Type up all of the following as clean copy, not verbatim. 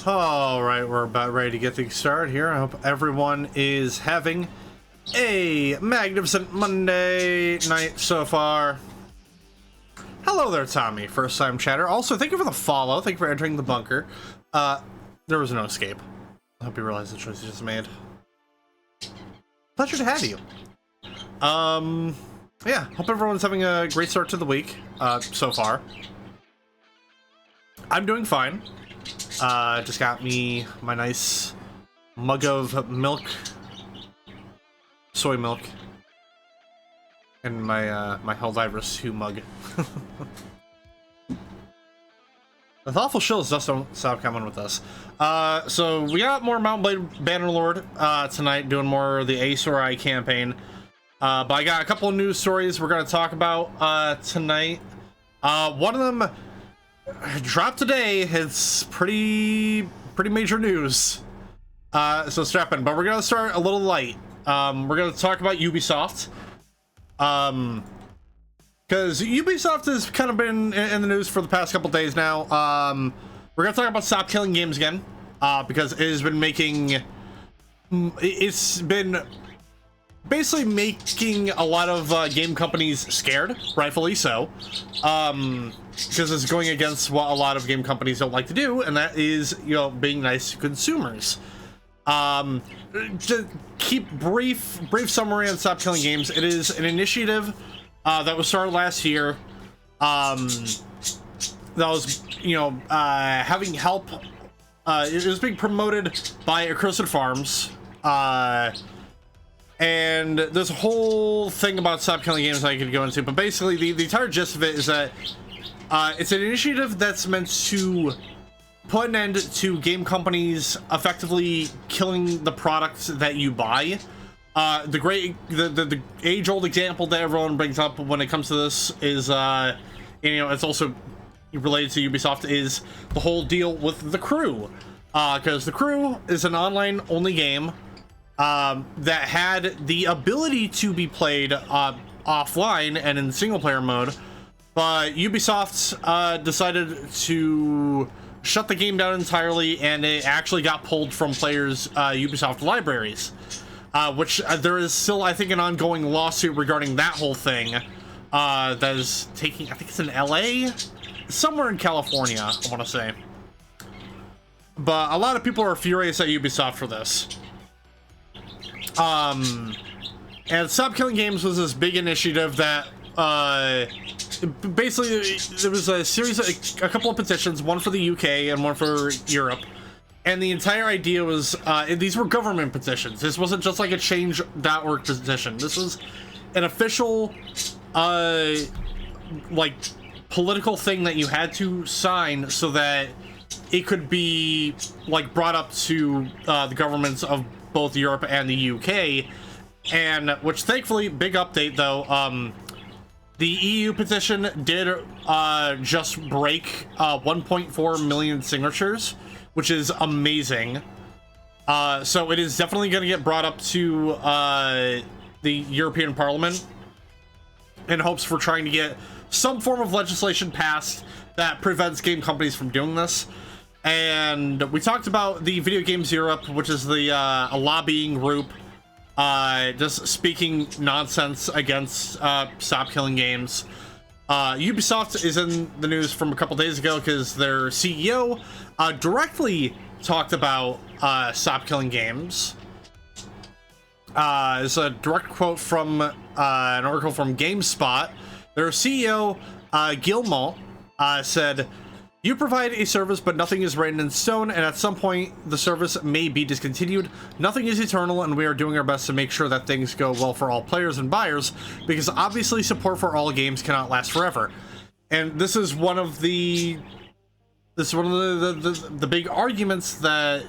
All right, we're about ready to get things started here. I hope everyone is having a magnificent Monday night so far. Hello there, Tommy, first time chatter. Also, thank you for the follow. Thank you for entering the bunker. There was no escape. I hope you realize the choice you just made. Pleasure to have you. Yeah, hope everyone's having a great start to the week, so far. I'm doing fine. Just got me my nice mug of milk, soy milk, and my my Helldivers 2 mug. The thoughtful shills just don't stop coming with us. So we got more Mount Blade Bannerlord tonight, doing more of the Aserai campaign. But I got a couple of news stories we're going to talk about tonight. One of them dropped today. It's pretty major news. So strap in. But we're going to start a little light. We're going to talk about Ubisoft. Because Ubisoft has kind of been in the news for the past couple days now. We're going to talk about Stop Killing Games again. Because it has been making... It's been basically making a lot of game companies scared, rightfully so. Because it's going against what a lot of game companies don't like to do, and that is, you know, being nice to consumers. To keep brief summary on Stop Killing Games, it is an initiative that was started last year. That was, you know, having help. It was being promoted by Accursed Farms. And there's a whole thing about Stop Killing Games I could go into, but basically the entire gist of it is that it's an initiative that's meant to put an end to game companies effectively killing the products that you buy. The age-old example that everyone brings up when it comes to this is, you know, it's also related to Ubisoft, is the whole deal with The Crew. Because The Crew is an online-only game that had the ability to be played offline and in single-player mode, but Ubisoft decided to shut the game down entirely, and it actually got pulled from players' Ubisoft libraries. Which there is still, I think, an ongoing lawsuit regarding that whole thing that is taking, I think it's in LA? Somewhere in California, I want to say. But a lot of people are furious at Ubisoft for this. And Stop Killing Games was this big initiative that, basically, there was a series of, a couple of petitions, one for the UK and one for Europe. And the entire idea was, these were government petitions. This wasn't just like a change.org petition. This was an official, like, political thing that you had to sign so that it could be, like, brought up to the governments of both Europe and the UK. And, which thankfully, big update though, the EU petition did just break 1.4 million signatures, which is amazing. So it is definitely going to get brought up to the European Parliament in hopes for trying to get some form of legislation passed that prevents game companies from doing this. And we talked about the Video Games Europe, which is the a lobbying group just speaking nonsense against Stop Killing Games. Ubisoft is in the news from a couple days ago because their CEO directly talked about Stop Killing Games. It's a direct quote from an article from GameSpot. Their CEO, Guillemot, said, "You provide a service, but nothing is written in stone, and at some point, the service may be discontinued. Nothing is eternal, and we are doing our best to make sure that things go well for all players and buyers, because obviously support for all games cannot last forever." And this is one of the big arguments that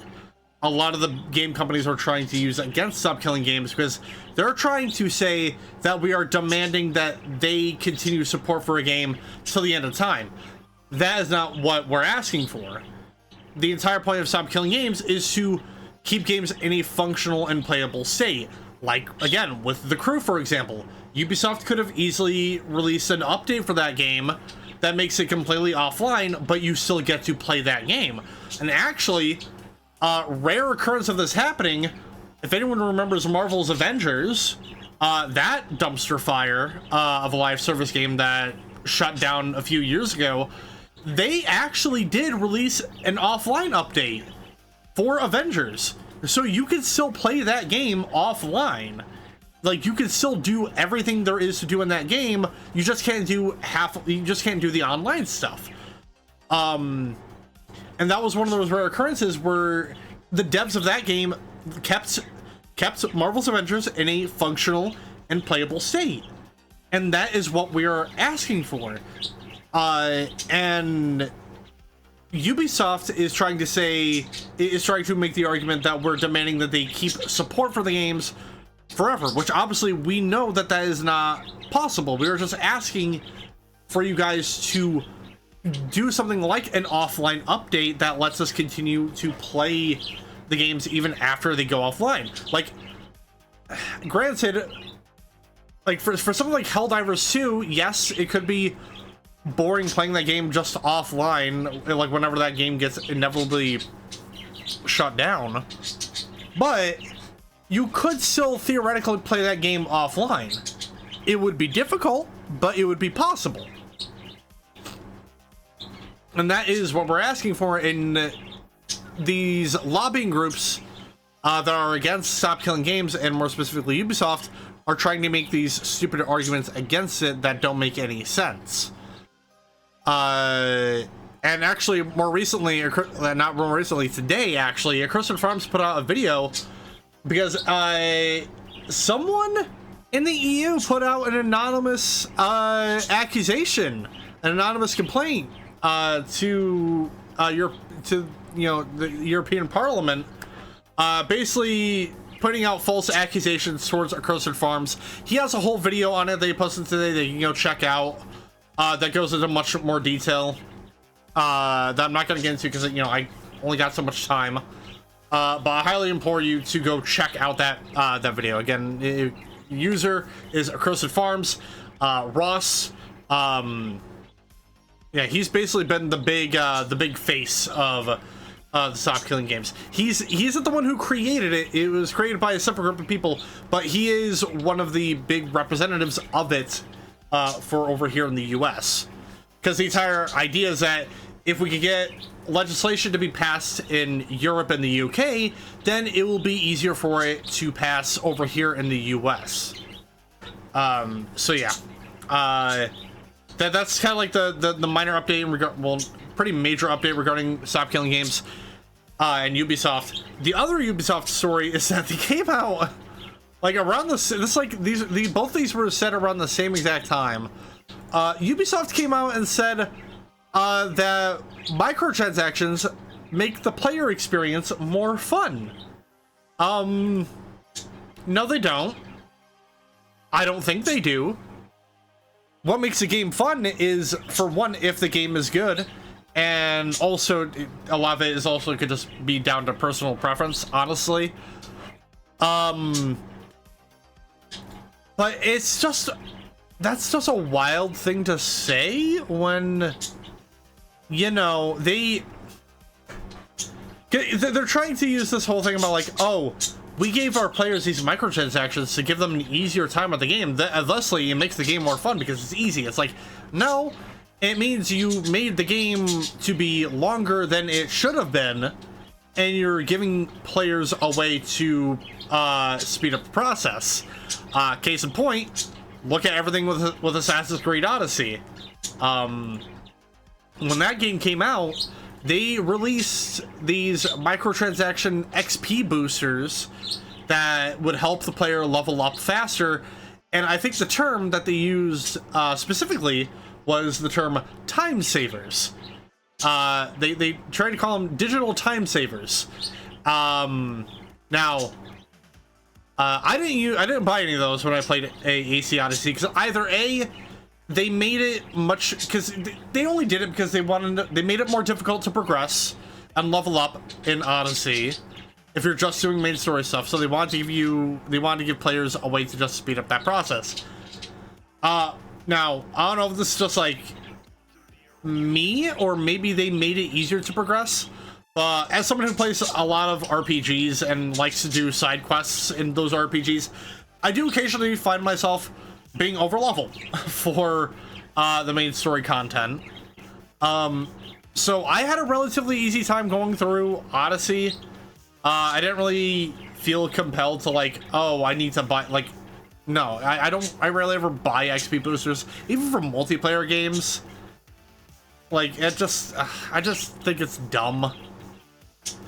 a lot of the game companies are trying to use against Stop Killing Games, because they're trying to say that we are demanding that they continue support for a game till the end of time. That is not what we're asking for. The entire point of Stop Killing Games is to keep games in a functional and playable state. Like, again, with The Crew, for example. Ubisoft could have easily released an update for that game that makes it completely offline, but you still get to play that game. And actually, rare occurrence of this happening, if anyone remembers Marvel's Avengers, that dumpster fire of a live service game that shut down a few years ago, they actually did release an offline update for Avengers. So you can still play that game offline. Like, you can still do everything there is to do in that game. You just can't do the online stuff. And that was one of those rare occurrences where the devs of that game kept Marvel's Avengers in a functional and playable state. And that is what we are asking for. And Ubisoft is trying to make the argument that we're demanding that they keep support for the games forever, which obviously we know that is not possible. We are just asking for you guys to do something like an offline update that lets us continue to play the games even after they go offline. Like, granted, like for something like Helldivers 2, yes, it could be boring playing that game just offline, like whenever that game gets inevitably shut down, but you could still theoretically play that game offline. It would be difficult, but it would be possible. And that is what we're asking for in these lobbying groups that are against Stop Killing Games, and more specifically Ubisoft, are trying to make these stupid arguments against it that don't make any sense. And actually, more recently, not more recently, today actually, Crystal Farms put out a video because someone in the EU put out an anonymous accusation, an anonymous complaint to the European Parliament, basically putting out false accusations towards Accursed Farms. He has a whole video on it that he posted today that you can go check out. That goes into much more detail that I'm not going to get into because I only got so much time. But I highly implore you to go check out that video. Again, user is Accursed Farms. Ross, yeah, he's basically been the big face of the Stop Killing Games. He isn't the one who created it. It was created by a separate group of people, but he is one of the big representatives of it for over here in the US. Because the entire idea is that if we could get legislation to be passed in Europe and the UK, then it will be easier for it to pass over here in the US. So yeah, that's kind of like the minor update, well, pretty major update regarding Stop Killing Games and Ubisoft. The other Ubisoft story is that they came out like around both these were said around the same exact time. Ubisoft came out and said that microtransactions make the player experience more fun. No, they don't. I don't think they do. What makes a game fun is, for one, if the game is good, and also a lot of it is also could just be down to personal preference, honestly. But it's just, that's just a wild thing to say when, they're trying to use this whole thing about like, oh, we gave our players these microtransactions to give them an easier time at the game. Thusly, it makes the game more fun because it's easy. It's like, no, it means you made the game to be longer than it should have been, and you're giving players a way to speed up the process. Case in point, look at everything with Assassin's Creed Odyssey. When that game came out, they released these microtransaction XP boosters that would help the player level up faster. And I think the term that they used specifically was the term time savers. They tried to call them digital time savers. Now, I didn't buy any of those when I played AC Odyssey, because either A, they made it because they only did it because they made it more difficult to progress and level up in Odyssey if you're just doing main story stuff. So they wanted to give players a way to just speed up that process. Now, I don't know if this is just like me, or maybe they made it easier to progress. As someone who plays a lot of RPGs and likes to do side quests in those RPGs, I do occasionally find myself being overleveled for the main story content. So I had a relatively easy time going through Odyssey. I didn't really feel compelled to like, oh, I need to buy, like, no, I rarely ever buy XP boosters, even for multiplayer games. Like, I just think it's dumb.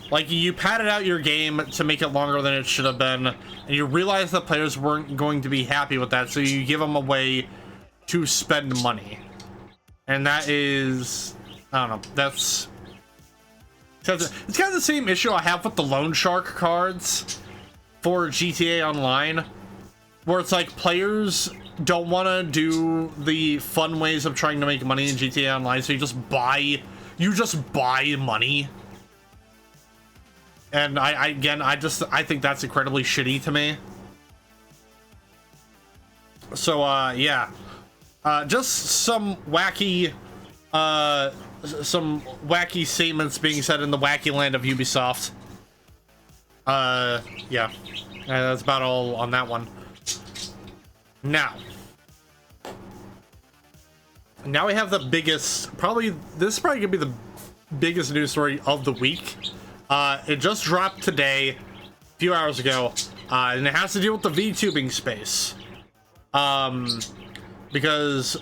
Like, you padded out your game to make it longer than it should have been, and you realize that players weren't going to be happy with that, so you give them a way to spend money. And that is, I don't know, it's kind of the same issue I have with the Loan Shark cards for GTA Online, where it's like players don't want to do the fun ways of trying to make money in GTA Online, so you just buy money. And I think that's incredibly shitty to me. So yeah, just some wacky statements being said in the wacky land of Ubisoft. Yeah, that's about all on that one. Now we have the biggest, this is probably gonna be the biggest news story of the week. It just dropped today, a few hours ago, and it has to deal with the VTubing space. Because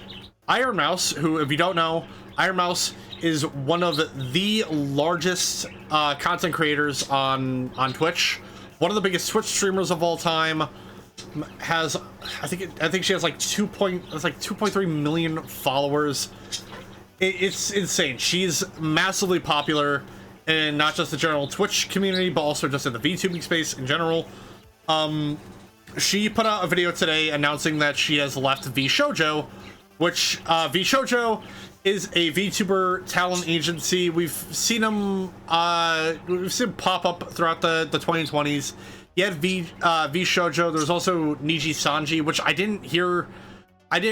Iron Mouse, who, if you don't know, Iron Mouse is one of the largest content creators on Twitch, one of the biggest Twitch streamers of all time. Has, I think she has like 2.3 million followers. It's insane. She's massively popular in not just the general Twitch community, but also just in the VTubing space in general. She put out a video today announcing that she has left VShojo, which VShojo is a VTuber talent agency. We've seen them pop up throughout the 2020s. You had VShojo. There's also Niji Sanji, which I didn't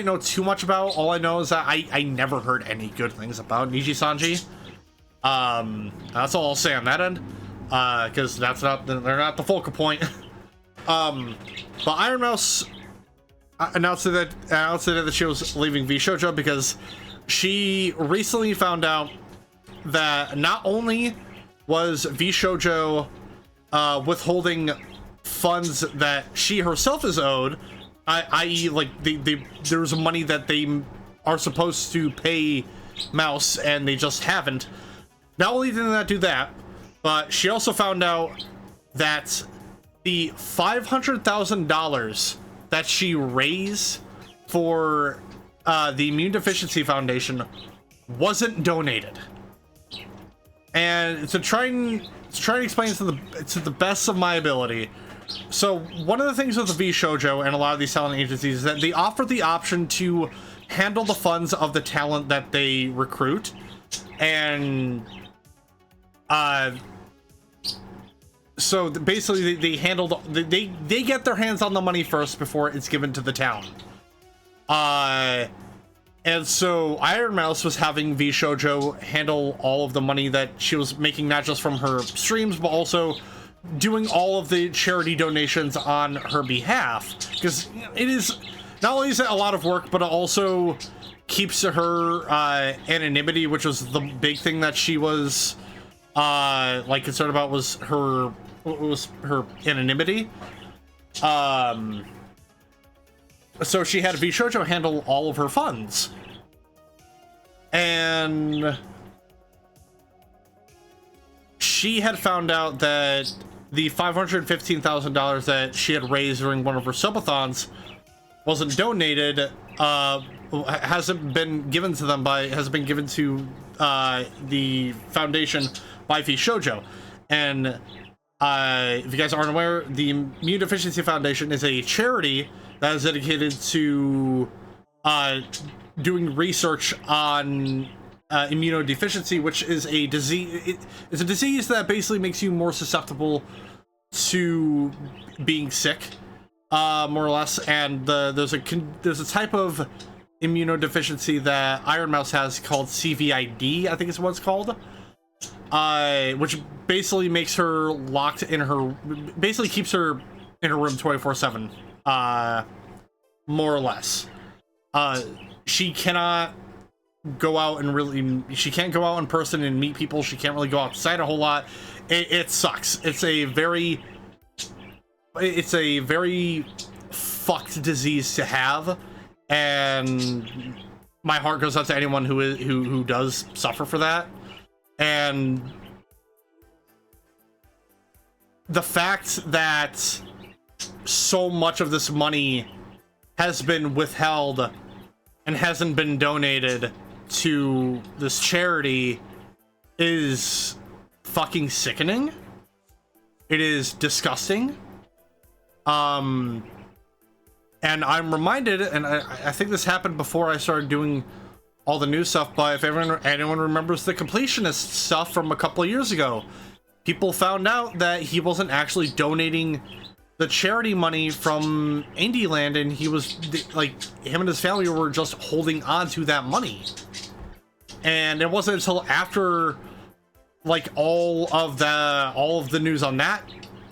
know too much about. All I know is that I never heard any good things about Niji Sanji. That's all I'll say on that end, because they're not the focal point. But Iron Mouse announced that she was leaving VShojo because she recently found out that not only was VShojo withholding funds that she herself is owed, i.e. like there's money that they are supposed to pay Mouse and they just haven't. Not only did they not do that, but she also found out that the $500,000 that she raised for the Immune Deficiency Foundation wasn't donated. And to try and explain to the best of my ability, so one of the things with the VShojo and a lot of these talent agencies is that they offer the option to handle the funds of the talent that they recruit, and so basically they get their hands on the money first before it's given to the town. And so Iron Mouse was having VShojo handle all of the money that she was making, not just from her streams, but also doing all of the charity donations on her behalf, because it is not only is it a lot of work, but it also keeps her anonymity, which was the big thing that she was like concerned about, was her anonymity. So she had VShojo handle all of her funds, and she had found out that the $515,000 that she had raised during one of her subathons wasn't donated, hasn't been given to the foundation by VShojo. And if you guys aren't aware, the Immune Deficiency Foundation is a charity that is dedicated to doing research on immunodeficiency, which is a disease. It's a disease that basically makes you more susceptible to being sick, more or less. And there's a type of immunodeficiency that Iron Mouse has called CVID, I think is what it's called. Which basically makes her locked in her, basically keeps her in her room 24/7, more or less. She cannot go out and really, she can't go out in person and meet people. She can't really go outside a whole lot. It sucks. It's a very fucked disease to have, and my heart goes out to anyone who does suffer for that. And the fact that so much of this money has been withheld and hasn't been donated to this charity is fucking sickening. It is disgusting. And I'm reminded, and I think this happened before I started doing all the new stuff, but if anyone remembers the completionist stuff from a couple of years ago, people found out that he wasn't actually donating the charity money from Indieland, and he was like, him and his family were just holding on to that money. And it wasn't until after like all of the news on that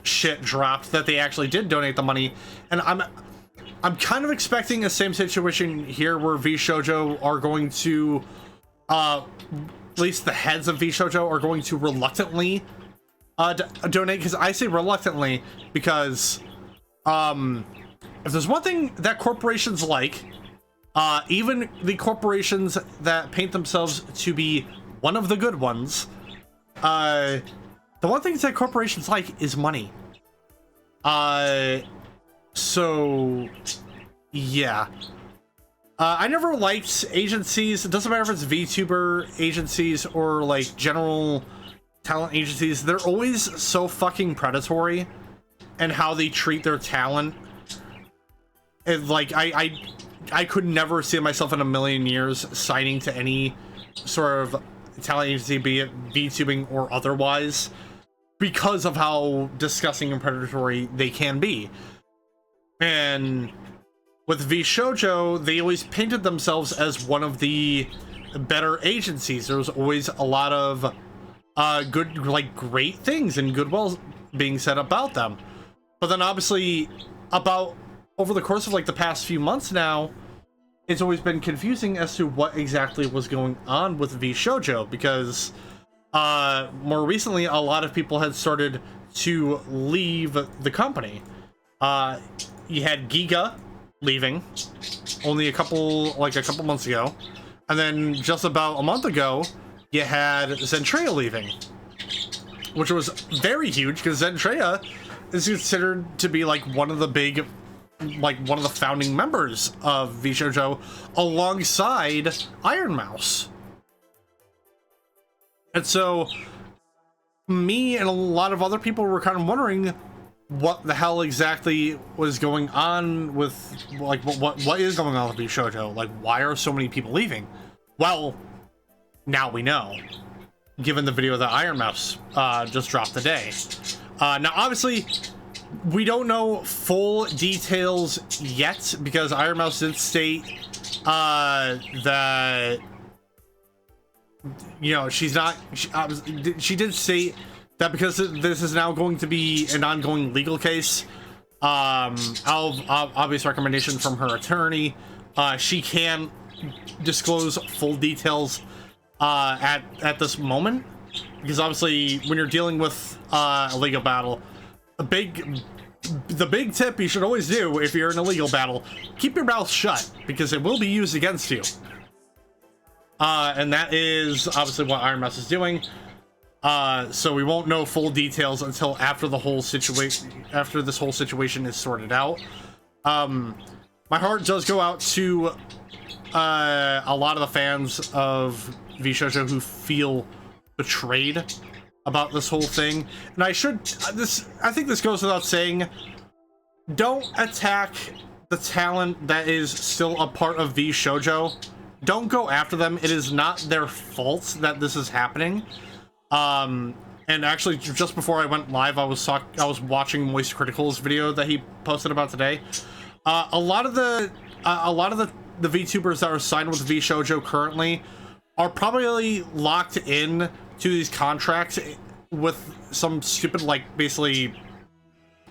shit dropped that they actually did donate the money. And I'm kind of expecting the same situation here where VShojo are going to, at least the heads of VShojo are going to reluctantly donate. Because I say reluctantly because if there's one thing that corporations like, even the corporations that paint themselves to be one of the good ones, the one thing that corporations like is money. So yeah, I never liked agencies. It doesn't matter if it's VTuber agencies or like general talent agencies. They're always so fucking predatory and how they treat their talent. And like I could never see myself in a million years signing to any sort of talent agency, be it VTubing or otherwise, because of how disgusting and predatory they can be. And with VShojo, they always painted themselves as one of the better agencies. There was always a lot of good, like, great things and goodwill being said about them. But then obviously over the course of like the past few months now, it's always been confusing as to what exactly was going on with VShojo, because more recently a lot of people had started to leave the company. You had Giga leaving only a couple months ago, and then just about a month ago you had Zentreya leaving, which was very huge because Zentreya is considered to be like one of the founding members of VShojo alongside Iron Mouse. And so me and a lot of other people were kind of wondering what the hell exactly was going on with, like, what is going on with VShojo? Like, why are so many people leaving? Well, now we know, given the video that Iron Mouse just dropped today. Now, obviously, we don't know full details yet, because Iron Mouse did state that, you know, she did state that because this is now going to be an ongoing legal case, obvious recommendation from her attorney, she can disclose full details at this moment, because obviously when you're dealing with a legal battle, the big tip you should always do if you're in a legal battle: keep your mouth shut, because it will be used against you. And that is obviously what Iron Mouse is doing. So we won't know full details until after this whole situation is sorted out. My heart does go out to a lot of the fans of VShojo who feel betrayed about this whole thing. And I think this goes without saying, don't attack the talent that is still a part of VShojo. Don't go after them. It is not their fault that this is happening. And actually, just before I went live, I was watching Moist Critical's video that he posted about today. A lot of the the VTubers that are signed with VShojo currently are probably locked in to these contracts with some stupid, like, basically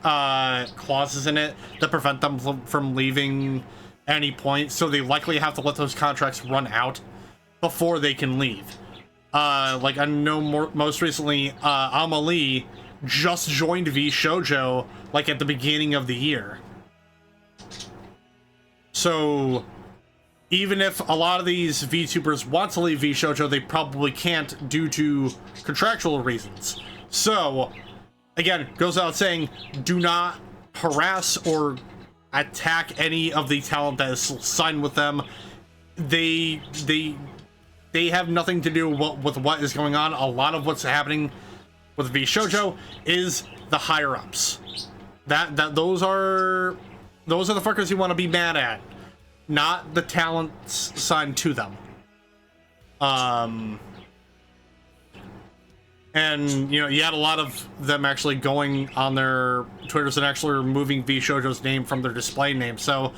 clauses in it that prevent them from leaving any point, so they likely have to let those contracts run out before they can leave. Like, I know most recently, Amelie just joined VShojo, like, at the beginning of the year. So, even if a lot of these VTubers want to leave VShojo, they probably can't due to contractual reasons. So, again, goes without saying, do not harass or attack any of the talent that is signed with them. They have nothing to do with what is going on. A lot of what's happening with VShojo is the higher ups. Those are the fuckers you want to be mad at, not the talents signed to them. And, you know, you had a lot of them actually going on their Twitters and actually removing VShojo's name from their display name. So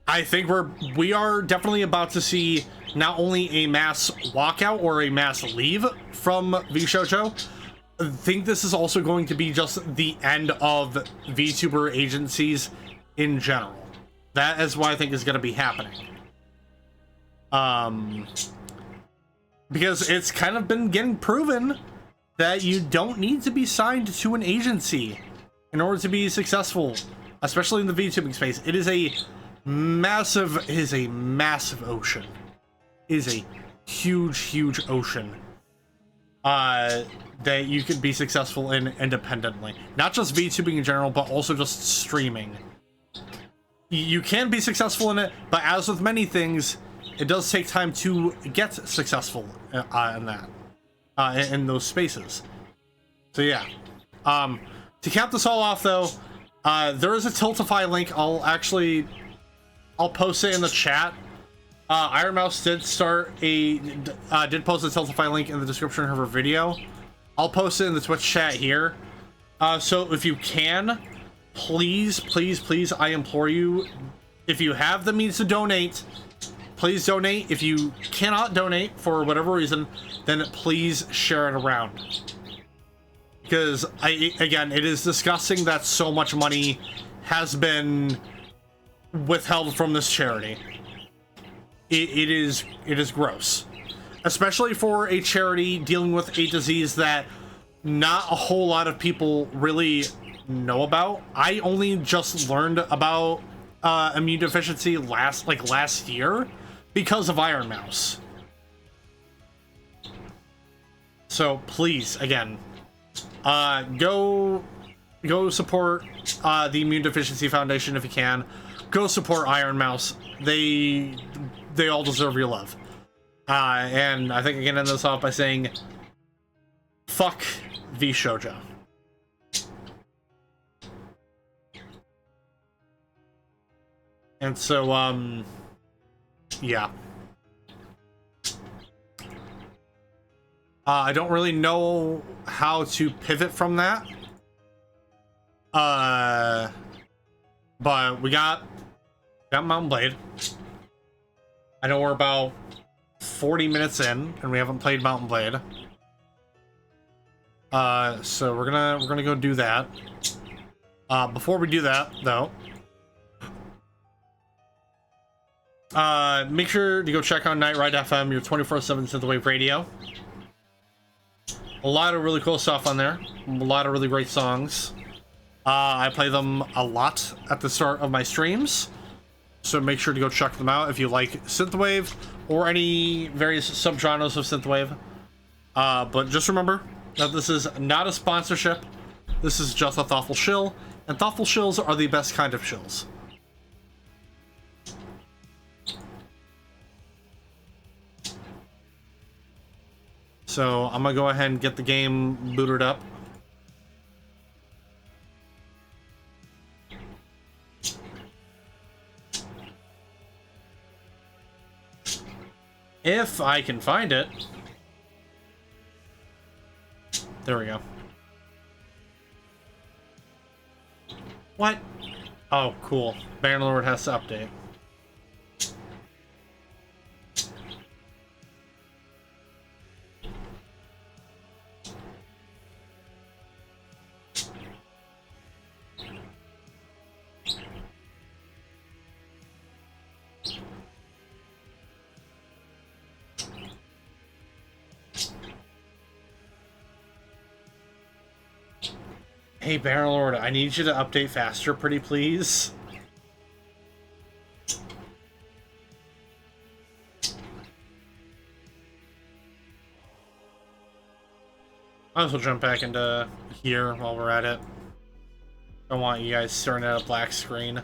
I think we are definitely about to see not only a mass walkout or a mass leave from VShojo. I think this is also going to be just the end of VTuber agencies in general. That is what I think is going to be happening. Because it's kind of been getting proven that you don't need to be signed to an agency in order to be successful, especially in the VTubing space. It is a massive ocean. It is a huge ocean that you could be successful in independently. Not just VTubing in general, but also just streaming. You can be successful in it, but as with many things, it does take time to get successful in that. In those spaces. So yeah. To cap this all off though, there is a Tiltify link. I'll post it in the chat. Iron Mouse did post a Tiltify link in the description of her video. I'll post it in the Twitch chat here. So if you can, please, I implore you, if you have the means to donate, please donate. If you cannot donate for whatever reason, then please share it around. Because, again, it is disgusting that so much money has been withheld from this charity. It is gross. Especially for a charity dealing with a disease that not a whole lot of people really know about. I only just learned about immune deficiency last year because of Iron Mouse. So please, again, go support the Immune Deficiency Foundation if you can. Go support Iron Mouse. They all deserve your love. And I think I can end this off by saying, fuck VShojo. And so, yeah. I don't really know how to pivot from that. But we got Mountain Blade. I know we're about 40 minutes in and we haven't played Mountain Blade. So we're gonna go do that. Before we do that though, make sure to go check out Night Ride FM, your 24/7 synthwave radio. A lot of really cool stuff on there. A lot of really great songs. I play them a lot at the start of my streams, so make sure to go check them out if you like synthwave or any various subgenres of synthwave. But just remember that this is not a sponsorship. This is just a thoughtful shill, and thoughtful shills are the best kind of shills. So I'm gonna go ahead and get the game booted up. If I can find it. There we go. What? Oh, cool. Bannerlord has to update. Hey, Bannerlord, I need you to update faster, pretty please. Might as well jump back into here while we're at it. Don't want you guys staring at a black screen.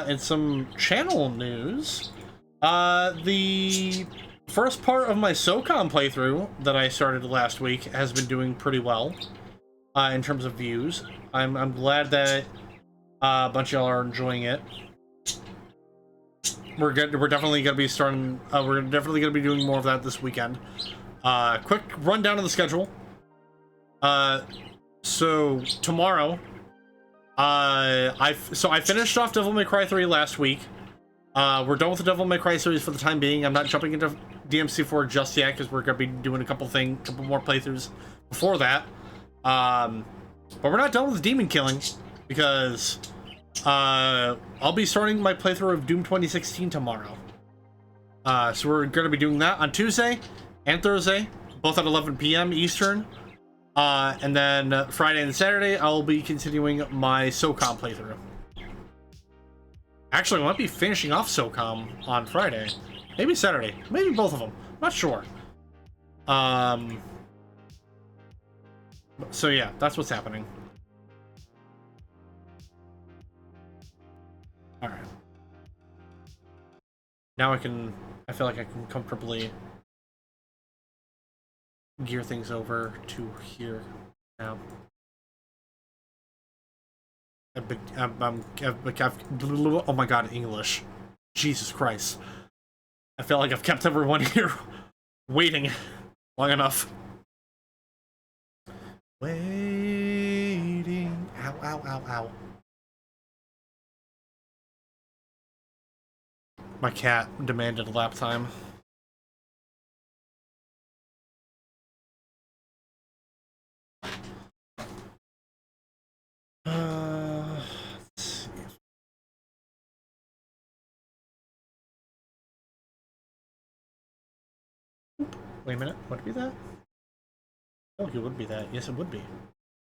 And some channel news. The first part of my SOCOM playthrough that I started last week has been doing pretty well in terms of views. I'm glad that a bunch of y'all are enjoying it. We're definitely gonna be starting. We're definitely gonna be doing more of that this weekend. Quick rundown of the schedule. So tomorrow, I finished off Devil May Cry 3 last week. We're done with the Devil May Cry series for the time being. I'm not jumping into DMC4 just yet because we're gonna be doing a couple more playthroughs before that. But we're not done with demon killing because I'll be starting my playthrough of Doom 2016 tomorrow. So we're gonna be doing that on Tuesday and Thursday, both at 11 p.m. Eastern. And then Friday and Saturday, I'll be continuing my SOCOM playthrough. Actually, I might be finishing off SOCOM on Friday. Maybe Saturday. Maybe both of them. Not sure. So yeah, that's what's happening. Alright. Now I feel like I can comfortably gear things over to here now. Oh my god, English. Jesus Christ. I feel like I've kept everyone here waiting long enough. Waiting. Ow, ow, ow, ow. My cat demanded lap time. Let's see. Wait a minute, would it be that? Oh, it would be that. Yes, it would be.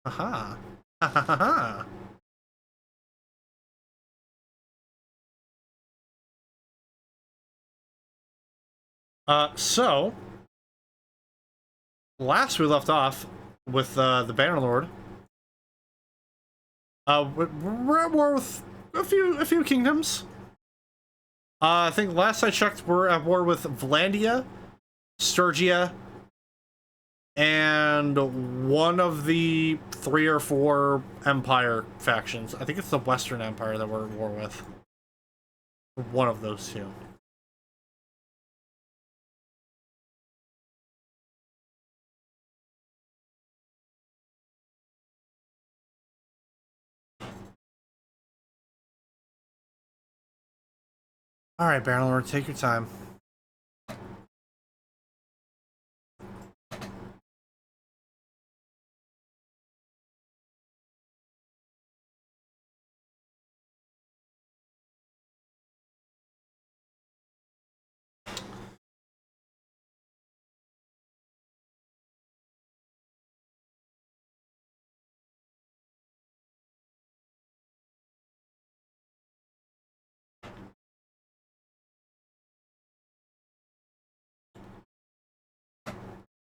Aha. Ha ha ha ha. So last we left off with the Bannerlord. We're at war with a few kingdoms. I think last I checked, we're at war with Vlandia, Sturgia, and one of the 3 or 4 Empire factions. I think it's the Western Empire that we're at war with. One of those two. Alright, Bannerlord, take your time.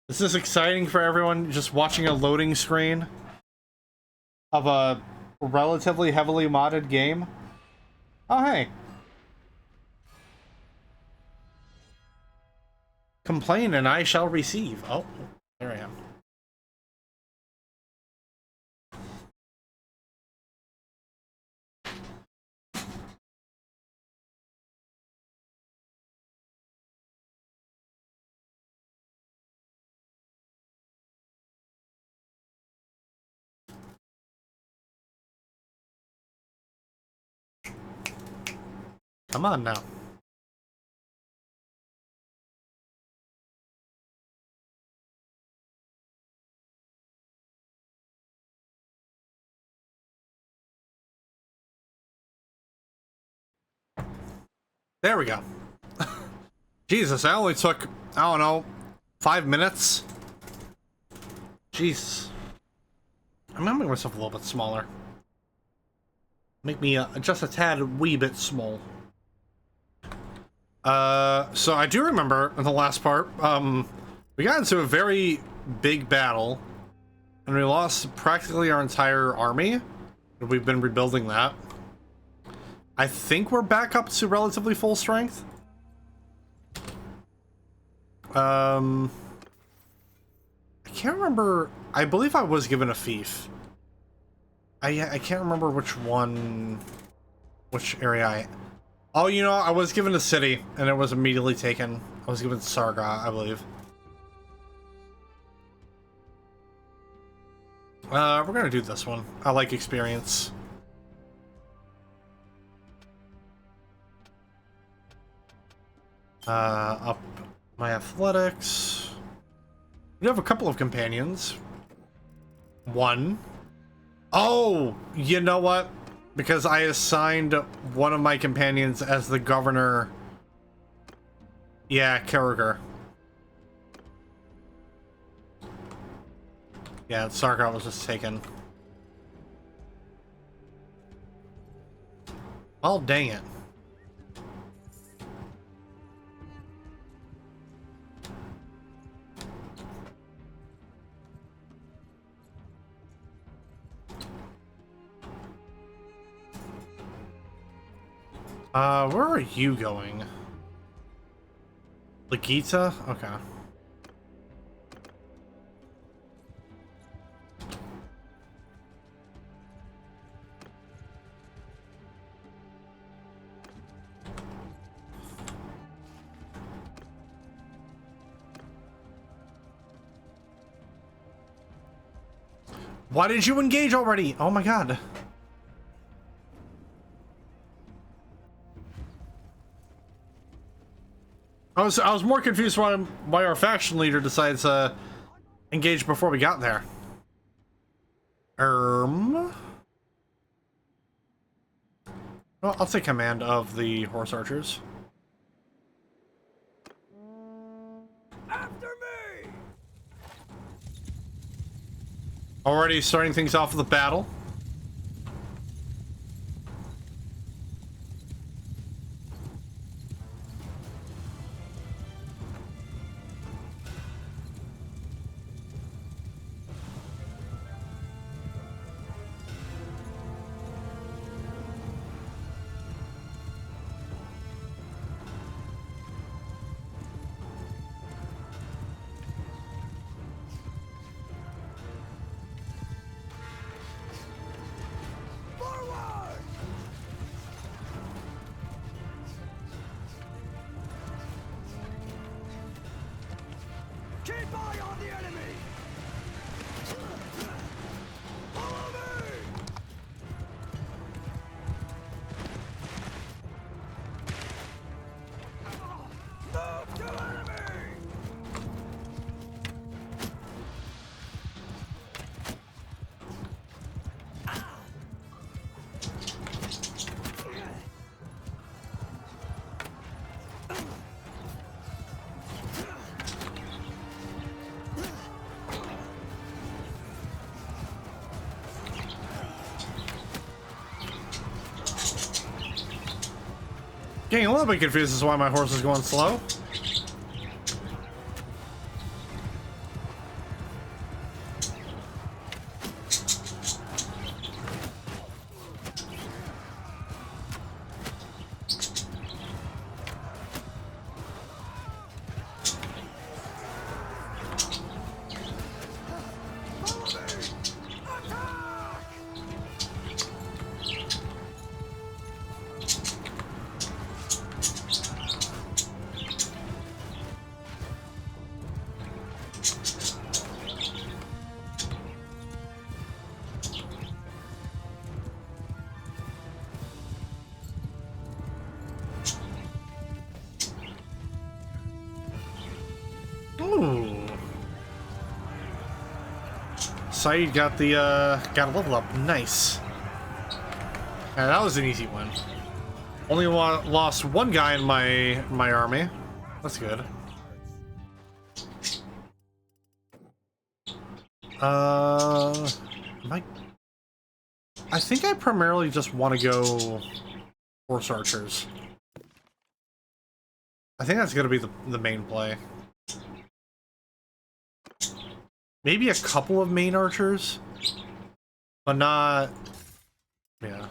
This is exciting for everyone just watching a loading screen of a relatively heavily modded game. Oh, hey. Complain and I shall receive. Oh, there I am. Come on now. There we go. Jesus, I only took, I don't know, 5 minutes. Jesus. I'm gonna make myself a little bit smaller. Make me just a tad wee bit small. So I do remember in the last part, we got into a very big battle, and we lost practically our entire army. We've been rebuilding that. I think we're back up to relatively full strength. I can't remember. I believe I was given a fief. I can't remember which one, which area I... Oh, you know, I was given a city, and it was immediately taken. I was given Sarga, I believe. We're gonna do this one. I like experience. Up my athletics. We have a couple of companions. One. Oh, you know what? Because I assigned one of my companions as the governor. Yeah, Karagor. Yeah, Sarkar was just taken. Oh, dang it. Where are you going? Lagita? Okay. Why did you engage already? Oh my god. I was more confused why our faction leader decides to engage before we got there. Well, I'll take command of the horse archers. After me! Already starting things off with the battle. Keep eye on the enemy! Follow me! Move to enemy! Getting a little bit confused as to why my horse is going slow. Ooh. Saeed got the got a level up. Nice. Yeah, that was an easy one. Only lost one guy in my army. That's good. I think I primarily just want to go horse archers. I think that's gonna be the main play. Maybe a couple of main archers, but not. Yeah.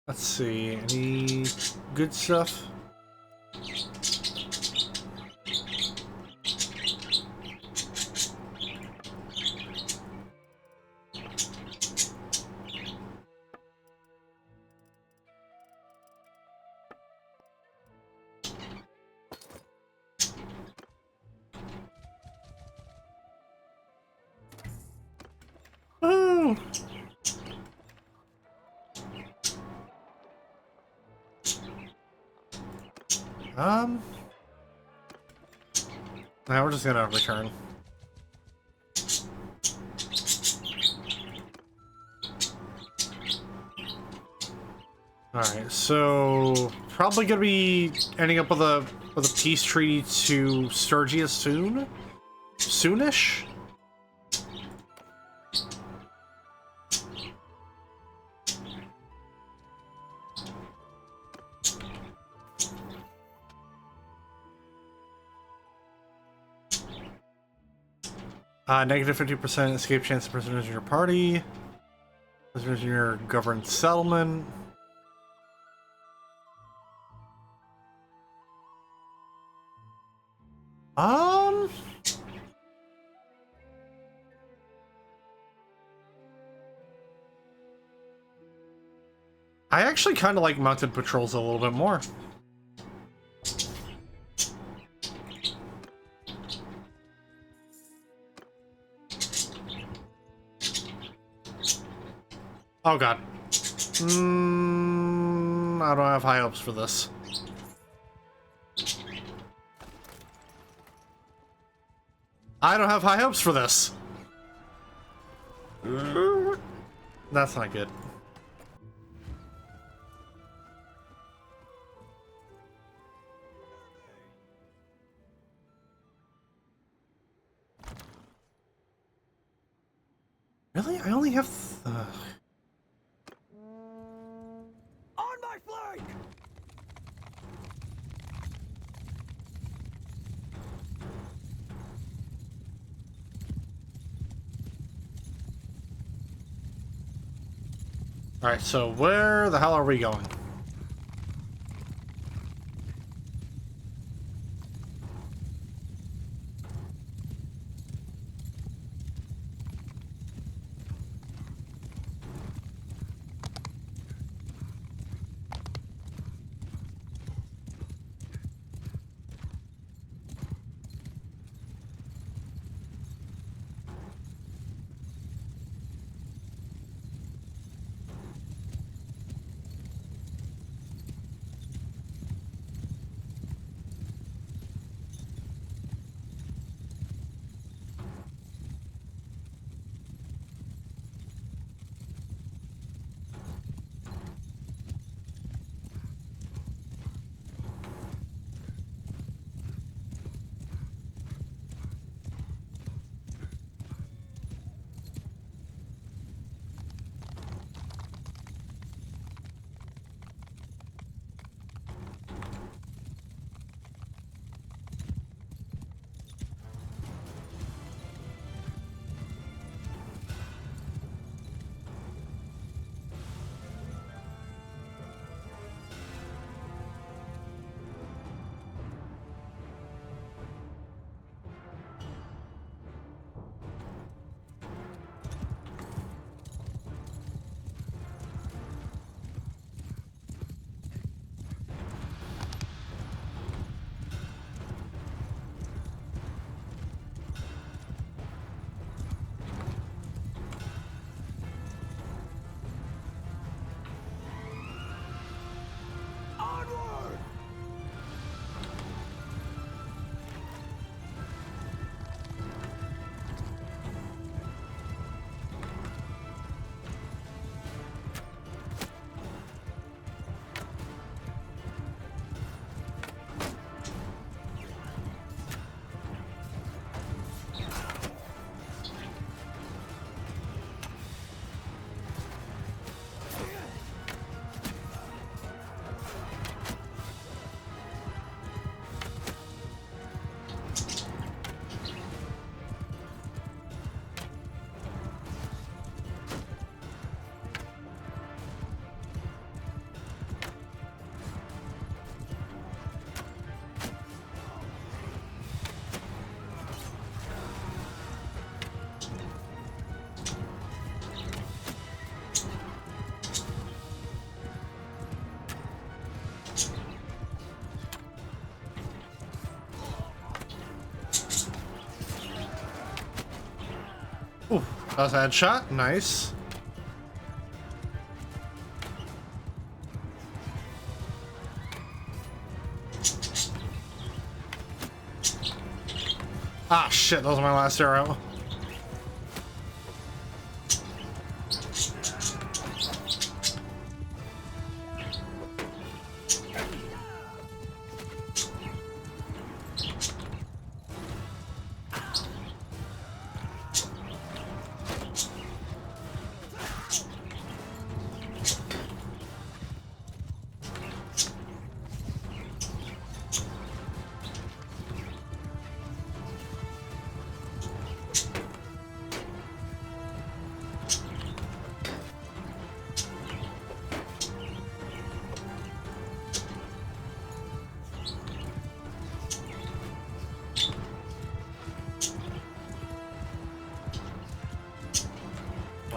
Let's see, any good stuff? Oh! Now we're just gonna return. Alright, so probably gonna be ending up with a peace treaty to Sturgia soon? Soonish? Negative 50% escape chance of prisoners in your party. Prisoners in your governed settlement. I actually kind of like mounted patrols a little bit more. Oh god. I don't have high hopes for this. I don't have high hopes for this. That's not good. Really? I only have... On my flank! Alright, so where the hell are we going? Ooh, that's a headshot. Nice. Ah, shit, that was my last arrow.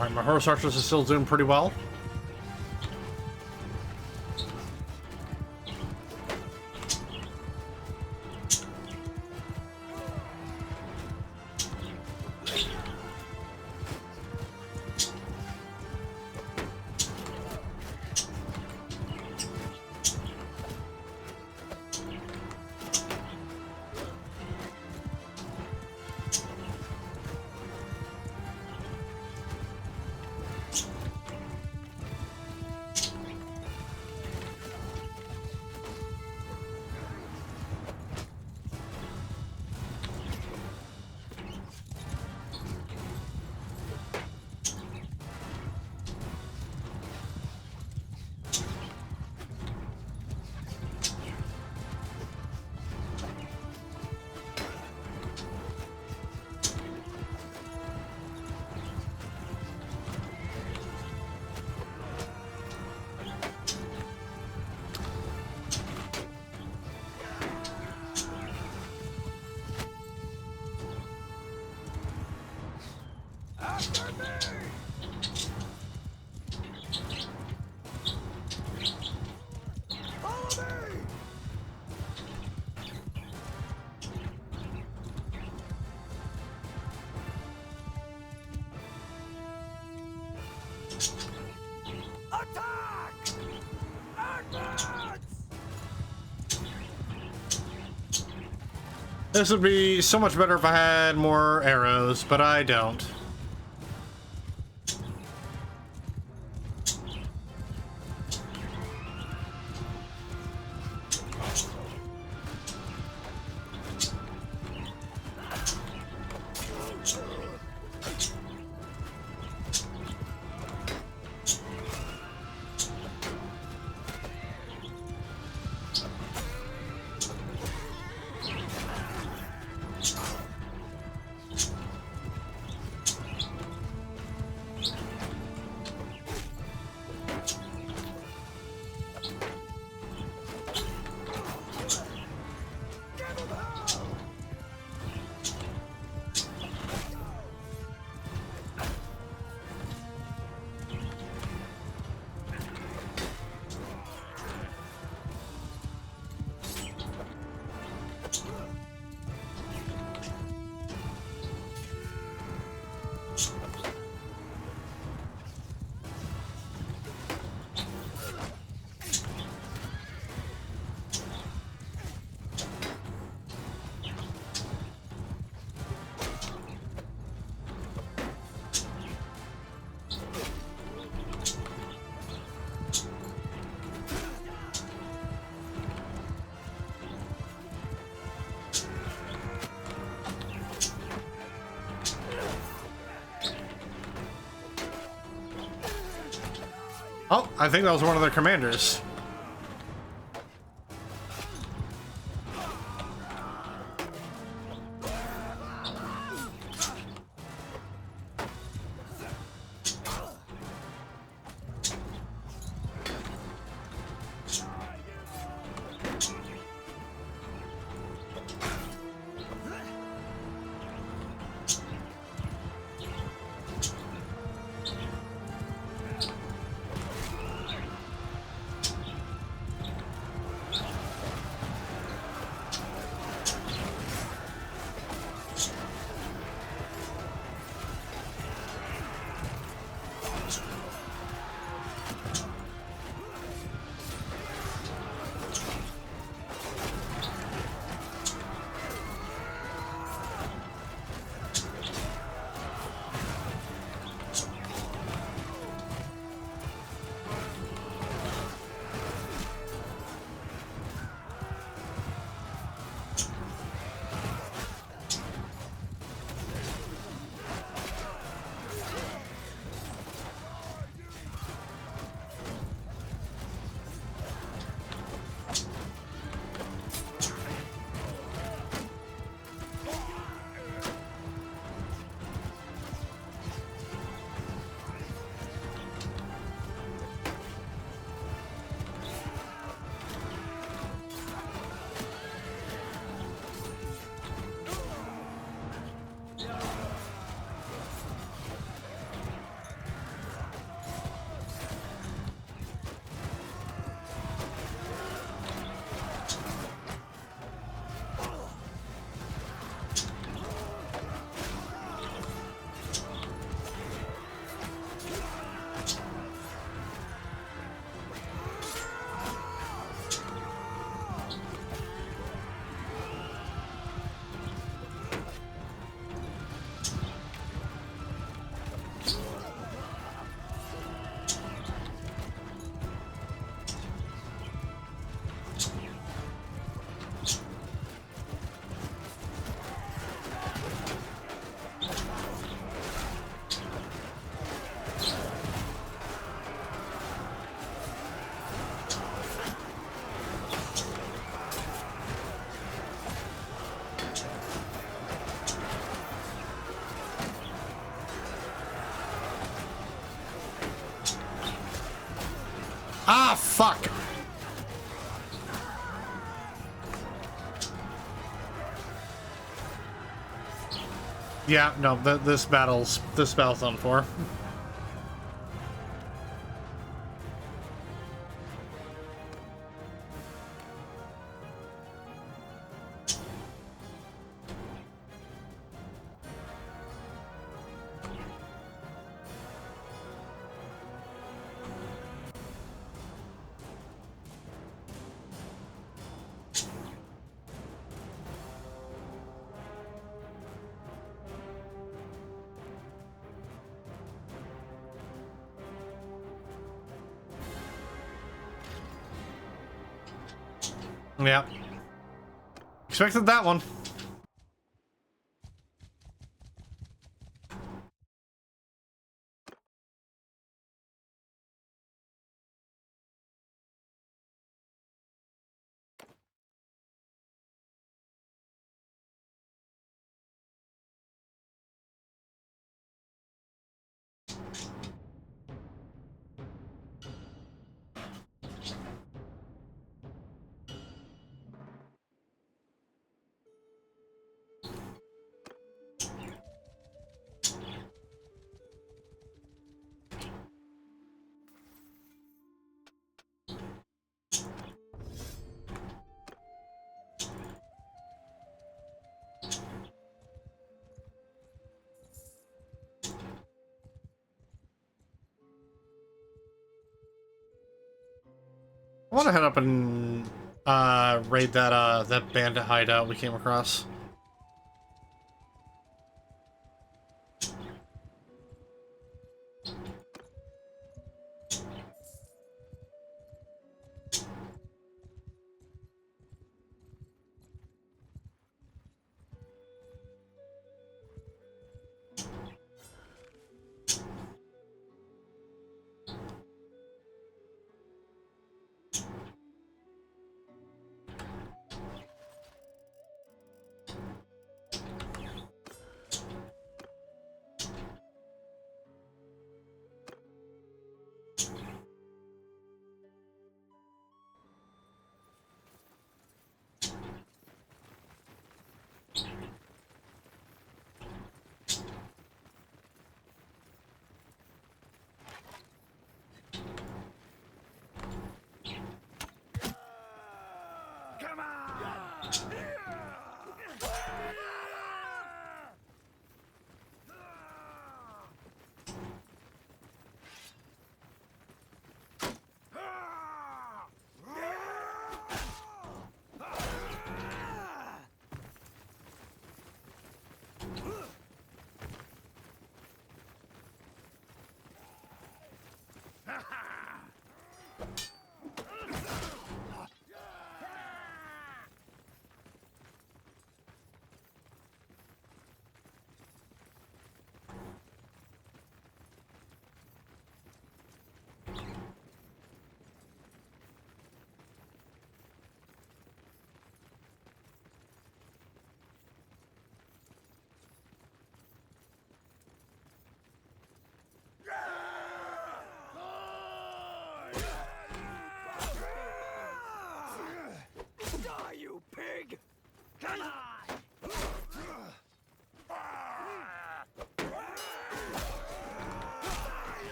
Alright, my horse archers are still doing pretty well. This would be so much better if I had more arrows, but I don't. Oh, I think that was one of their commanders. Ah, fuck! Yeah, no, this battle's done for. Yeah. Expected that one. I want to head up and raid that bandit hideout we came across.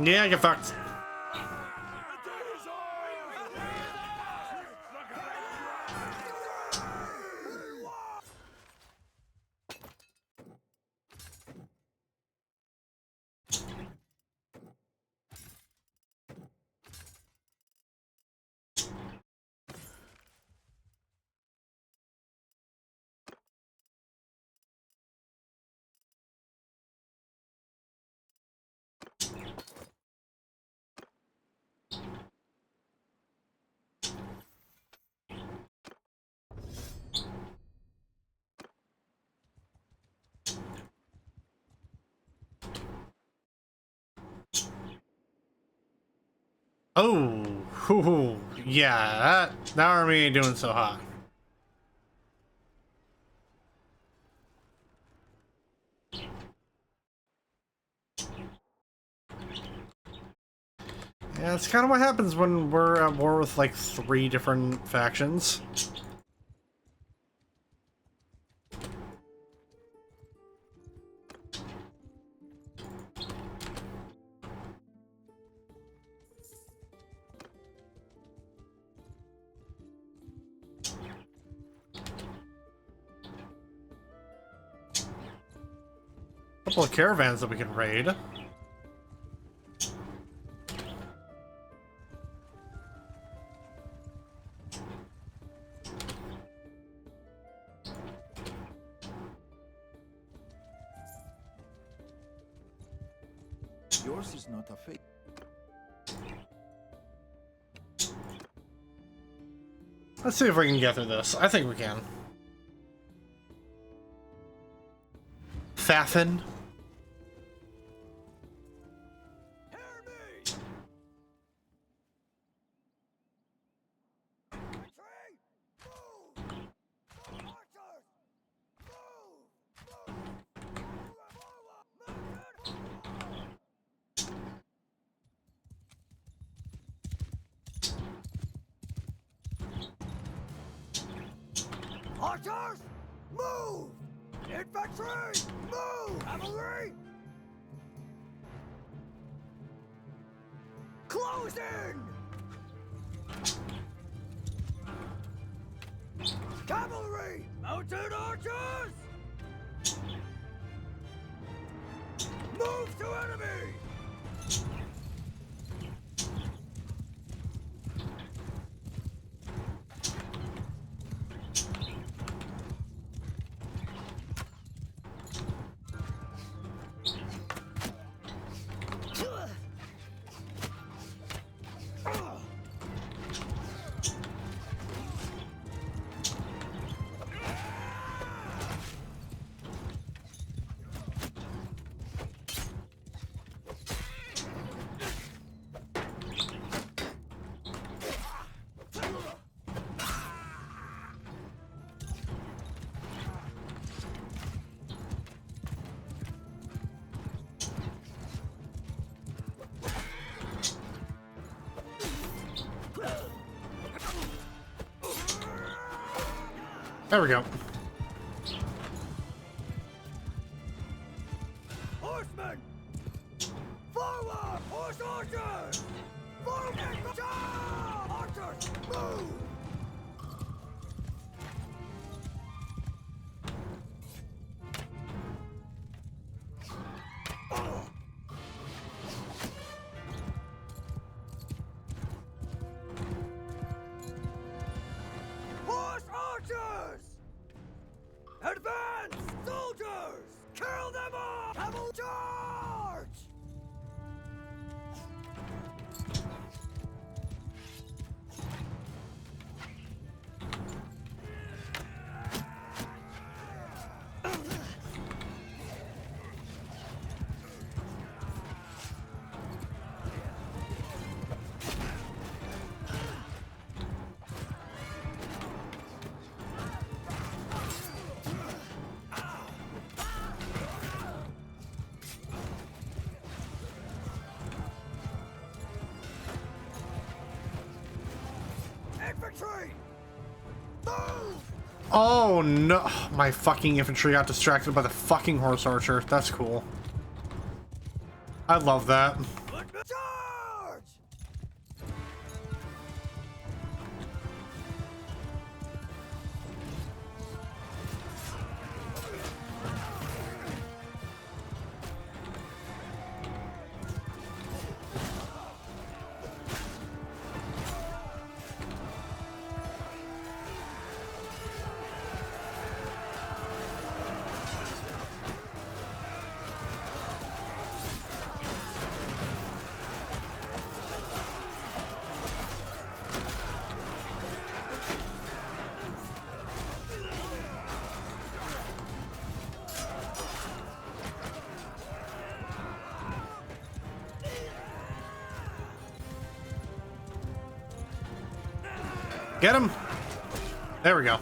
Yeah, get fucked. Oh, hoo, yeah, that army ain't doing so hot. Yeah, that's kind of what happens when we're at war with like 3 different factions. Couple of caravans that we can raid. Yours is not a fate. Let's see if we can get through this. I think we can. Faffin. Archers, move! Infantry, move! Cavalry, close in! Cavalry, mounted archers! Move to enemy! There we go. Horsemen! Forward! Horse archers! Forward! Charge! Archers, move! Horse archers! Advance! Soldiers! Kill them all! Cavalry charge! Infantry! Move! Oh no, my fucking infantry got distracted by the fucking horse archer. That's cool. I love that. Let me Charge! Get him! There we go.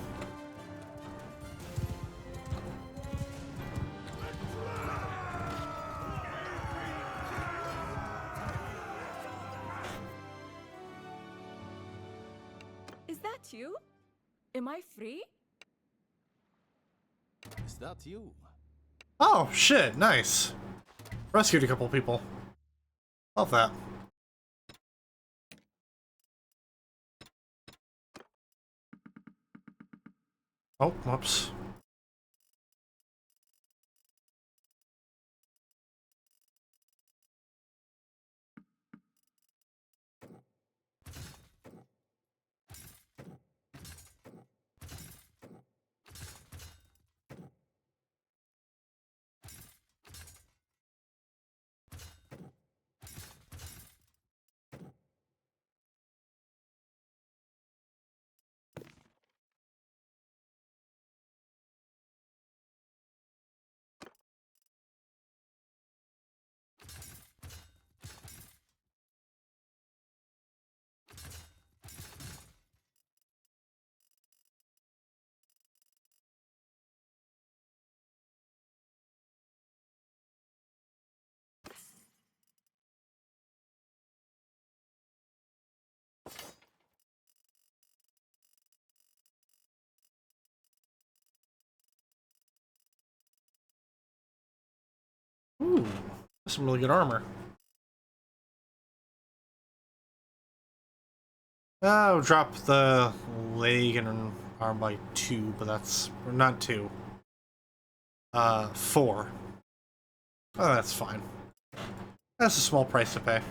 Is that you? Am I free? Is that you? Oh, shit, nice. Rescued a couple people. Love that. Oh, whoops. Ooh, that's some really good armor. I'll drop the leg and arm by 2, but that's or not 2. 4. Oh, that's fine. That's a small price to pay.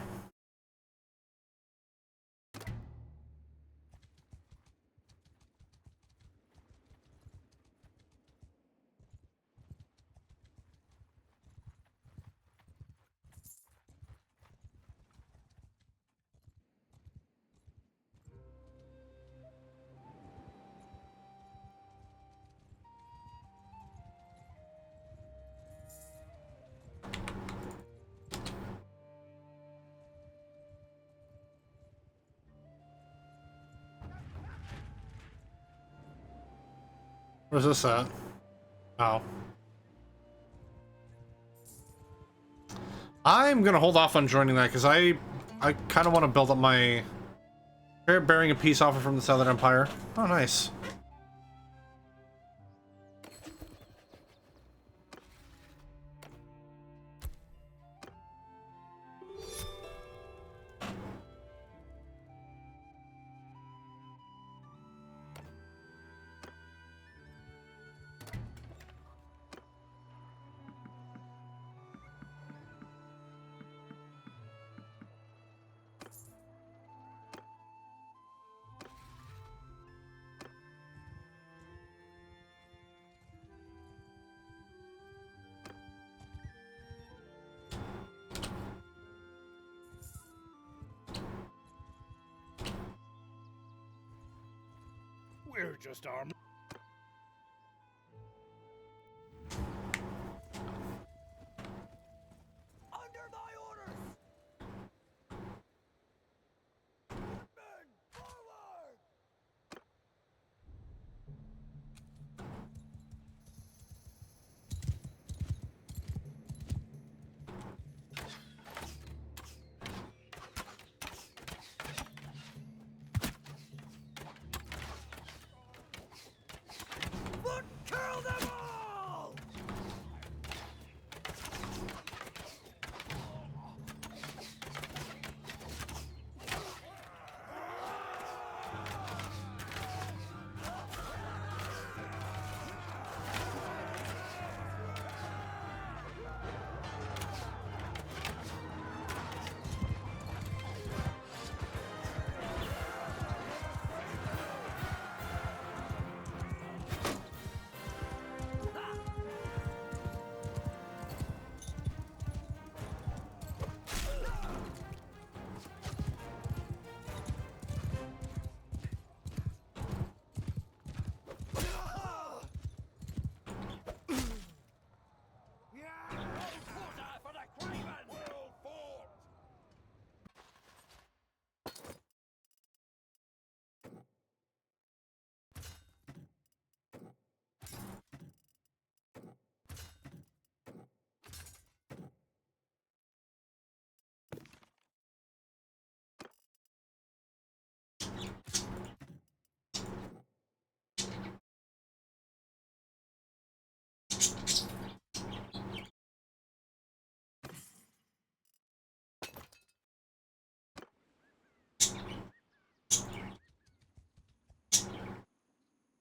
Where's this at? Oh. I'm gonna hold off on joining that because I kind of want to build up my bearing a peace offer from the Southern Empire. Oh, nice. We're just armed. Under my orders! Men, forward!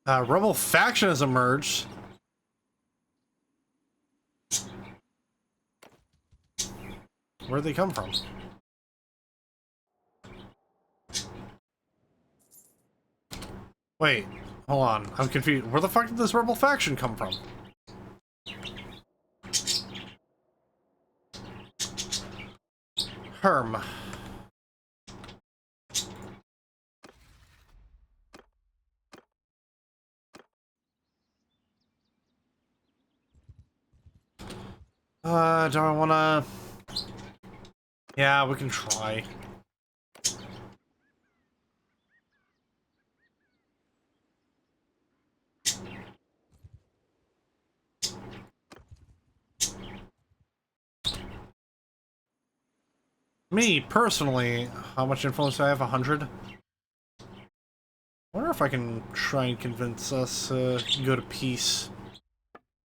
Rebel faction has emerged. Where'd they come from? Wait, hold on. I'm confused. Where the fuck did this rebel faction come from? Herm. Do I wanna... Yeah, we can try. Me, personally, how much influence do I have? 100? I wonder if I can try and convince us to go to peace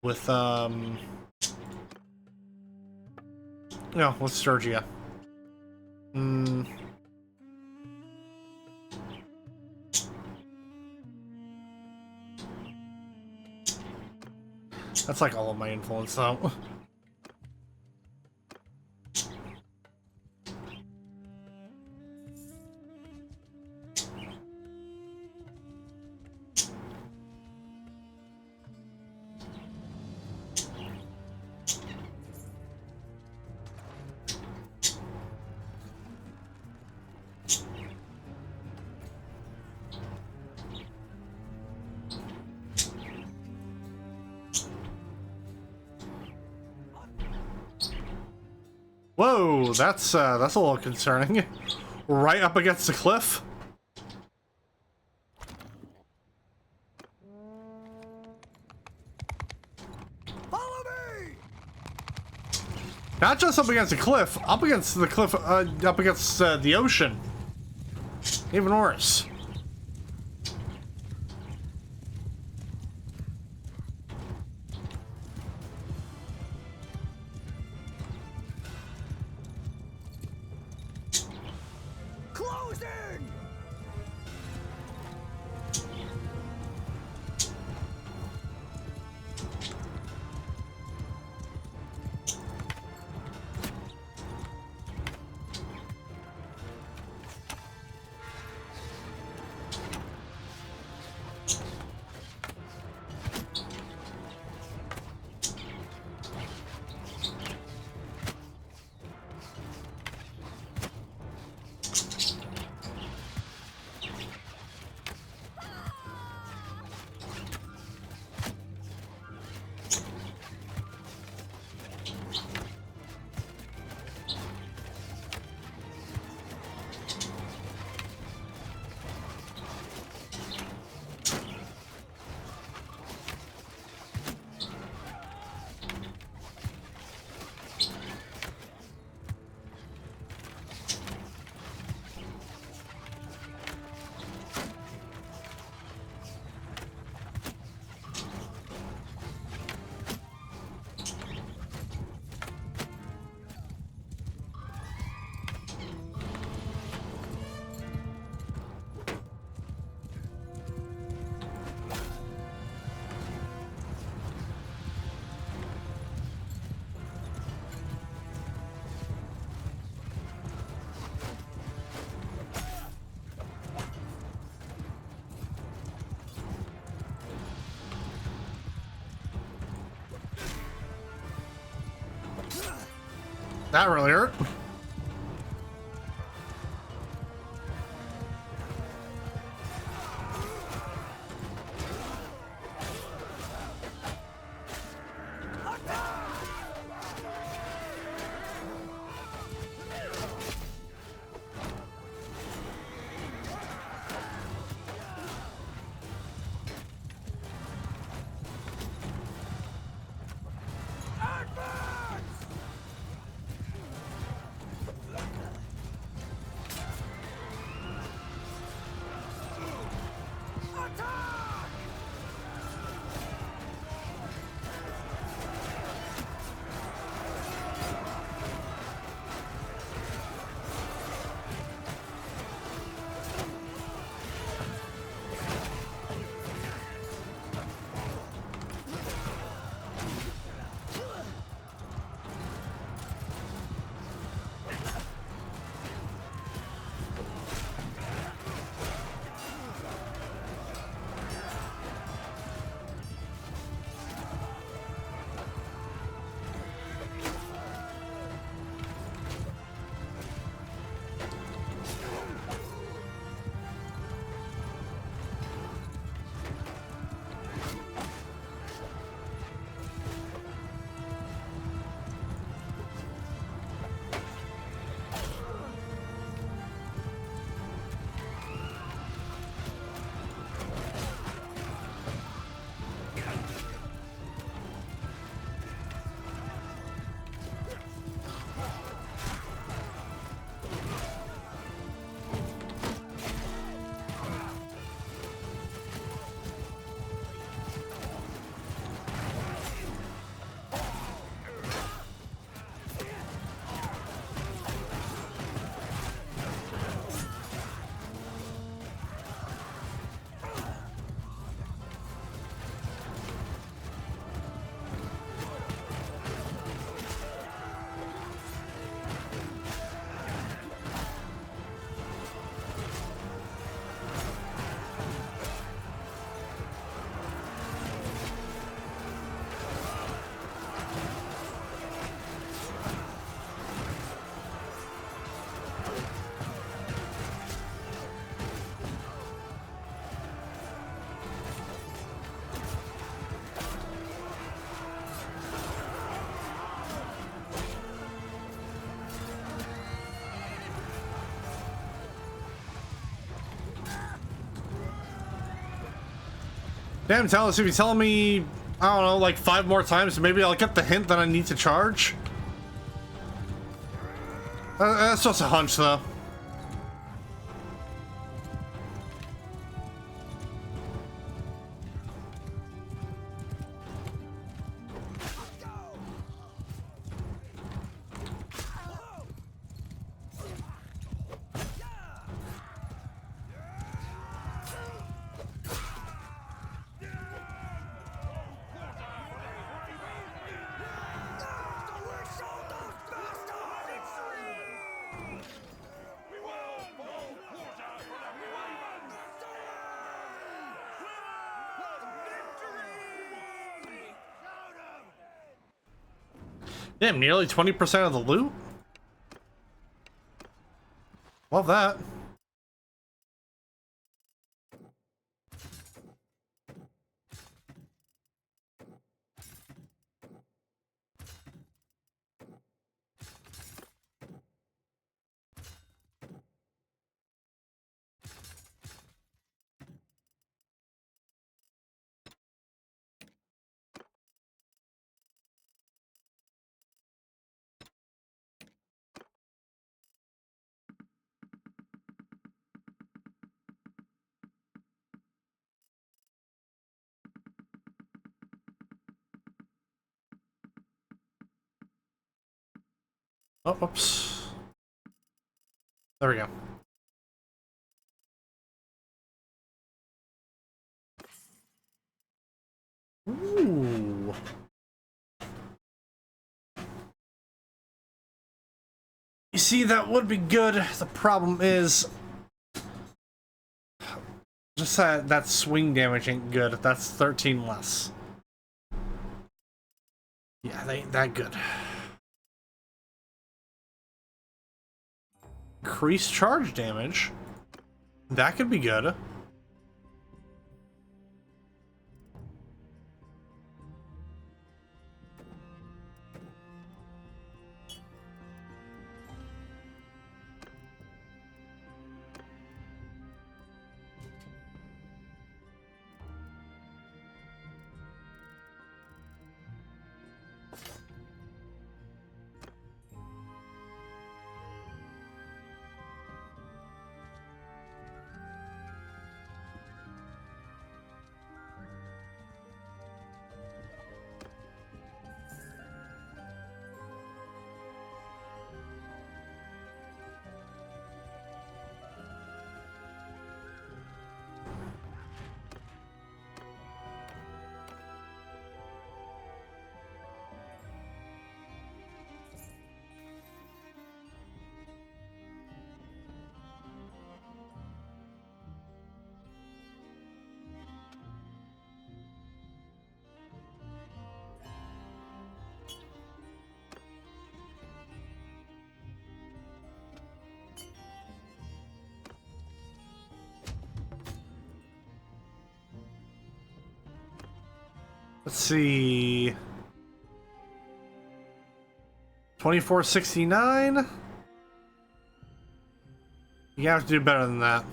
with, yeah, with Sturgia. That's like all of my influence, though. Whoa, that's a little concerning. Right up against the cliff. Follow me! Not just up against the cliff, up against the cliff, up against the ocean. Even worse. Closing! That really hurt. Damn, Talus, if you tell me, I don't know, like 5 more times, maybe I'll get the hint that I need to charge. That's just a hunch, though. Damn, nearly 20% of the loot? Love that. Oh, oops. There we go. Ooh. You see, that would be good. The problem is just that swing damage ain't good. That's 13 less. Yeah, they ain't that good. Increased charge damage. That could be good. Let's see. 2469. You have to do better than that.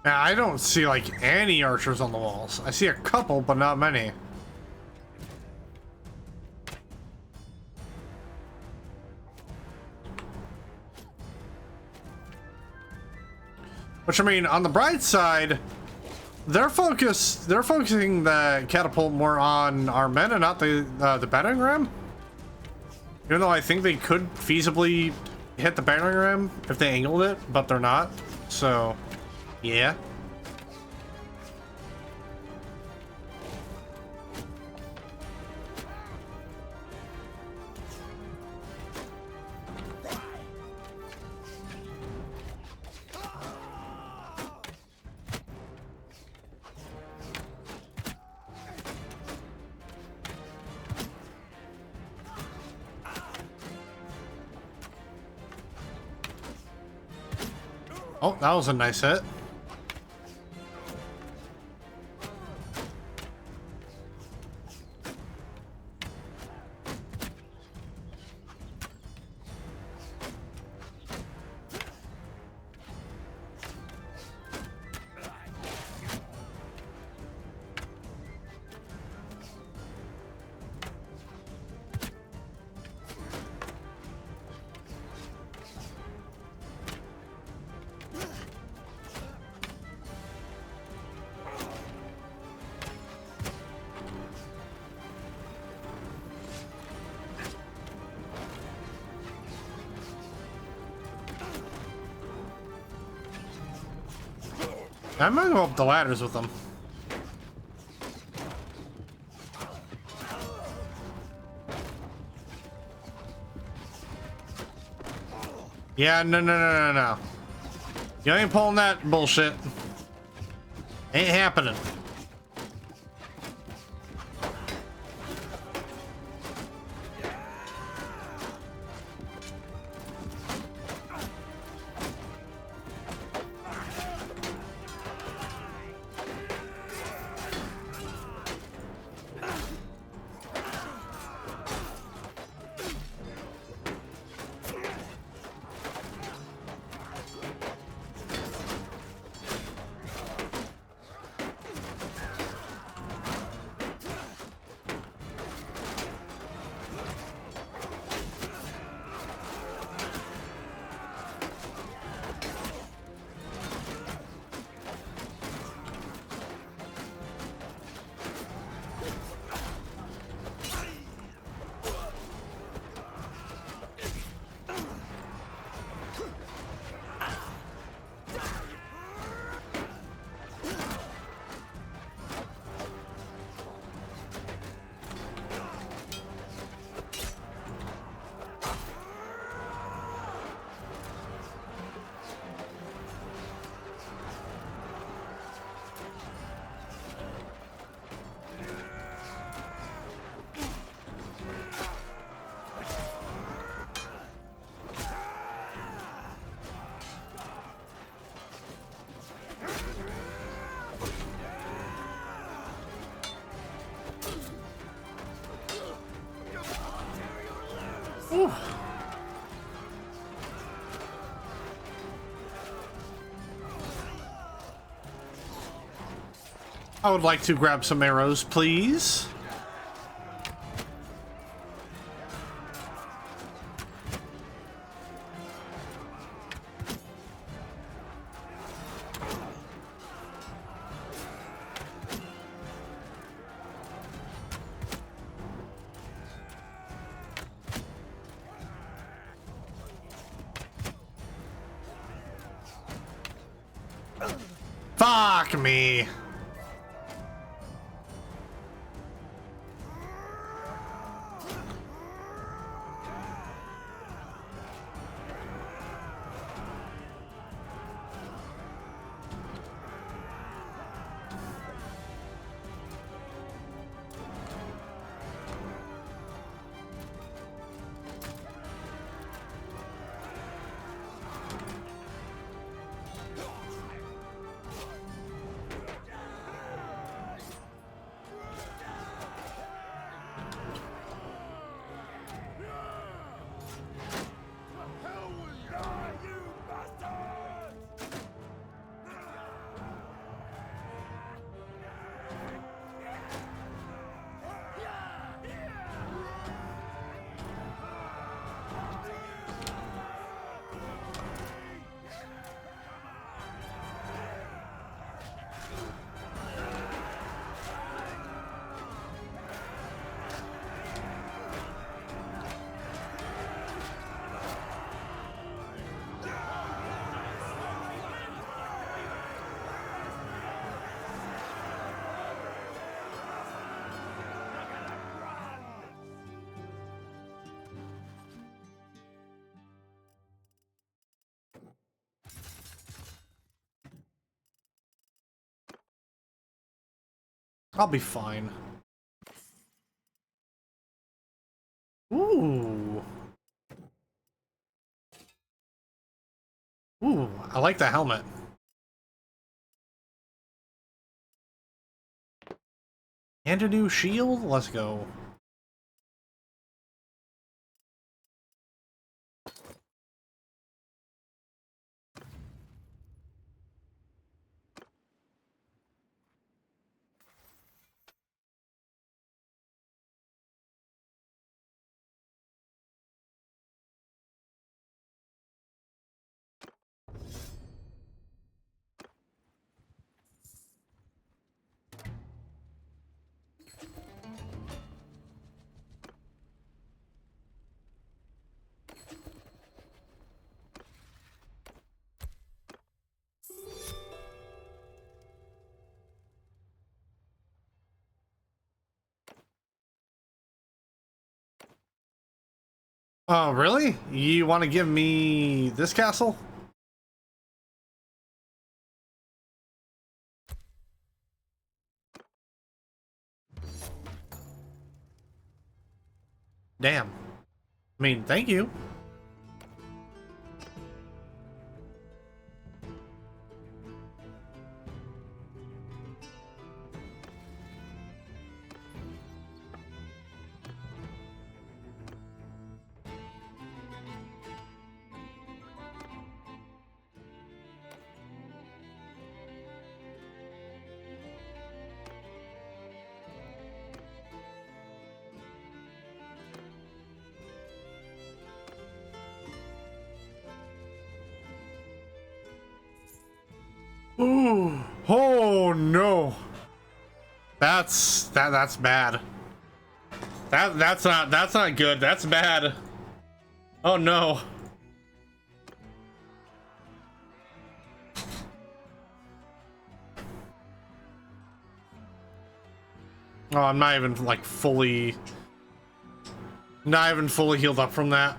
Man, I don't see like any archers on the walls. I see a couple, but not many. Which, I mean, on the bright side, they're focusing the catapult more on our men and not the battering ram. Even though I think they could feasibly hit the battering ram if they angled it, but they're not. So, yeah. Oh, that was a nice hit. I'm gonna go up the ladders with them. Yeah, no. You ain't pulling that bullshit. Ain't happening. Ooh. I would like to grab some arrows, please. Fuck me. I'll be fine. Ooh. Ooh, I like the helmet. And a new shield? Let's go. Oh, really? You want to give me this castle? Damn. I mean, thank you. Ooh. Oh no. That's bad. That's not good. That's bad. Oh no. Oh, I'm not even like not even fully healed up from that.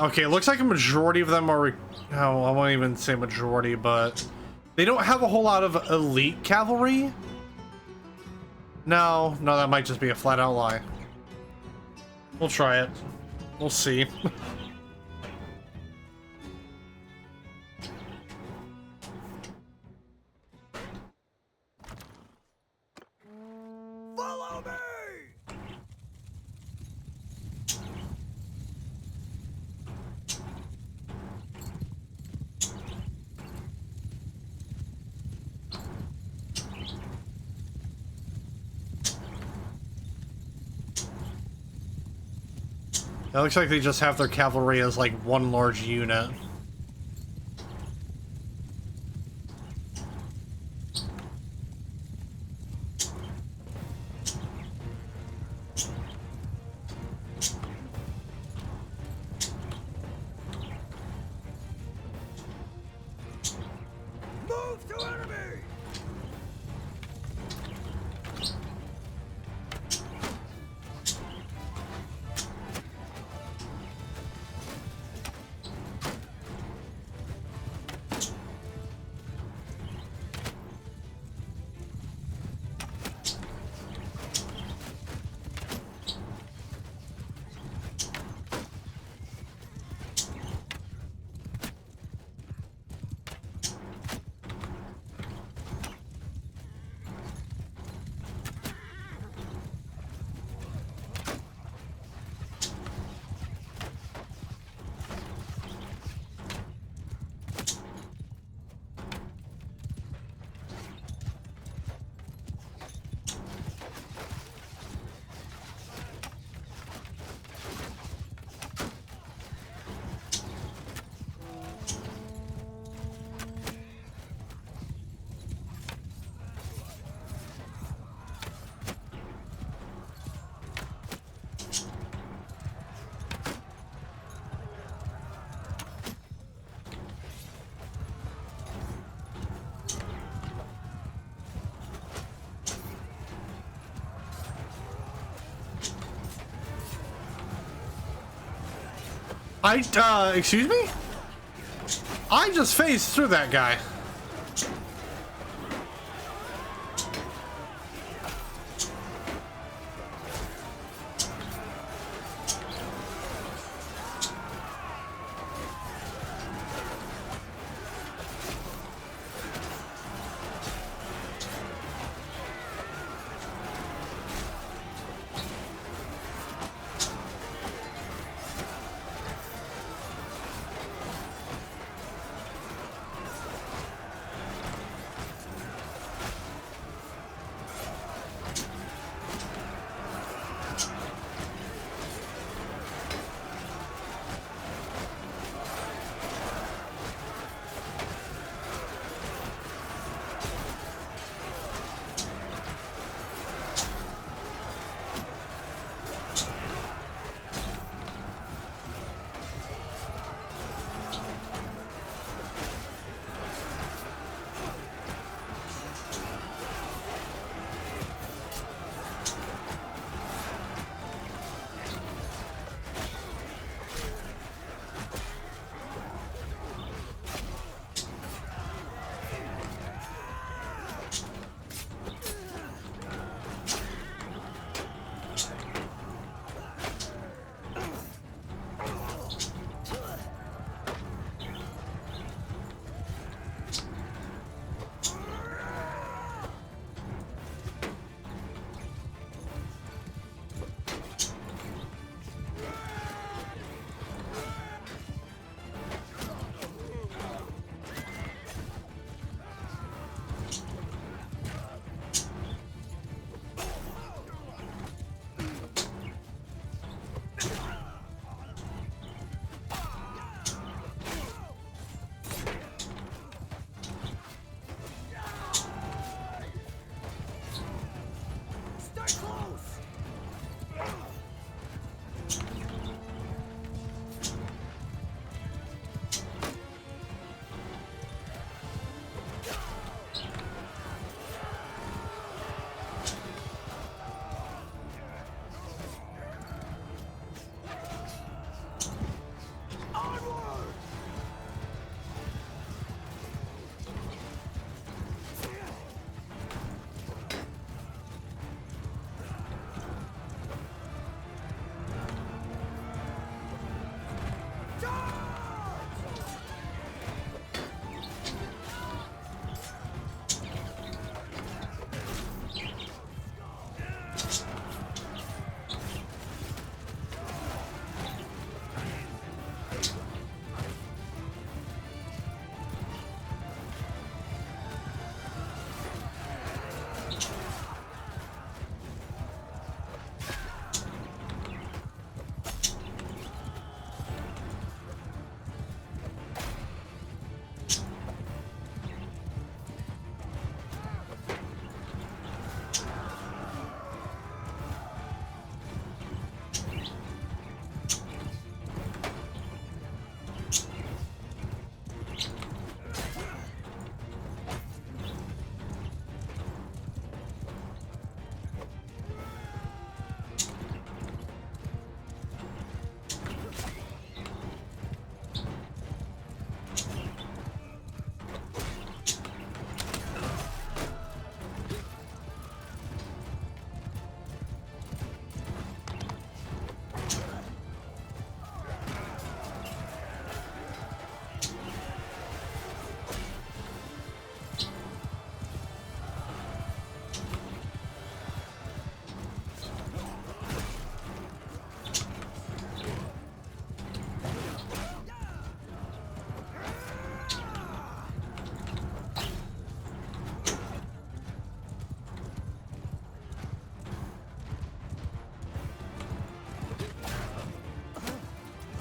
Okay, it looks like a majority of them are, oh, I won't even say majority, but they don't have a whole lot of elite cavalry. No, that might just be a flat out lie. We'll try it. We'll see. Follow me! It looks like they just have their cavalry as like one large unit. Move to enemy! Excuse me? I just phased through that guy.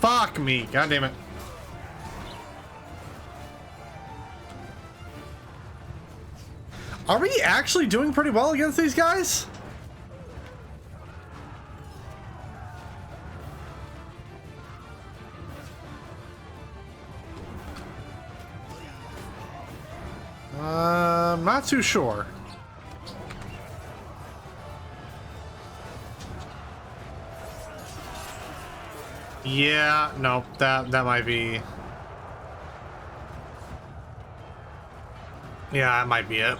Fuck me. God damn it. Are we actually doing pretty well against these guys? I'm not too sure. Yeah, no, that might be. Yeah, that might be it.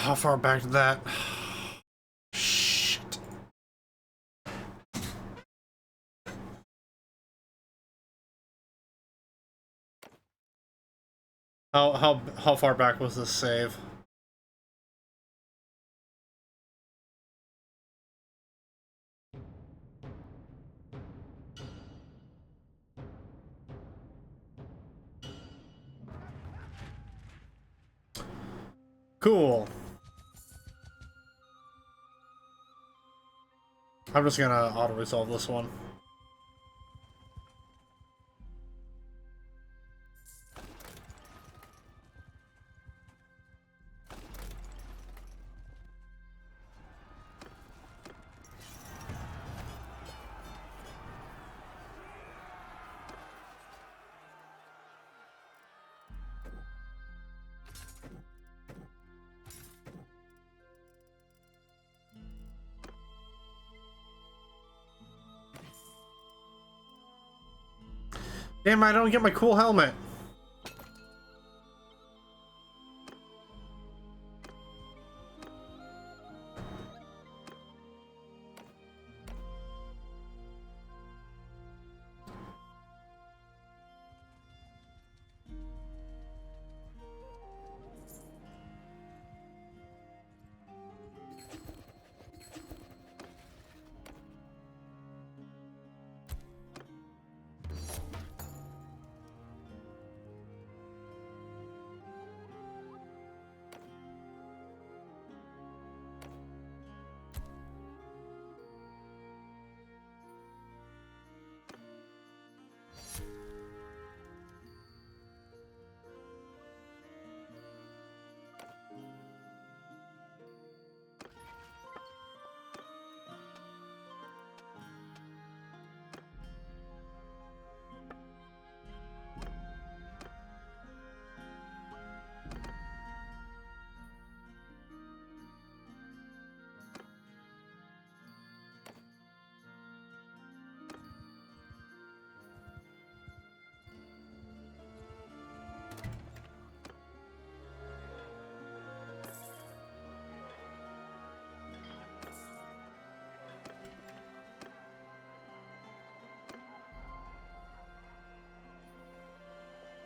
How far back did that? Shit. How far back was this save? Cool. I'm just gonna auto-resolve this one. Damn, I don't get my cool helmet.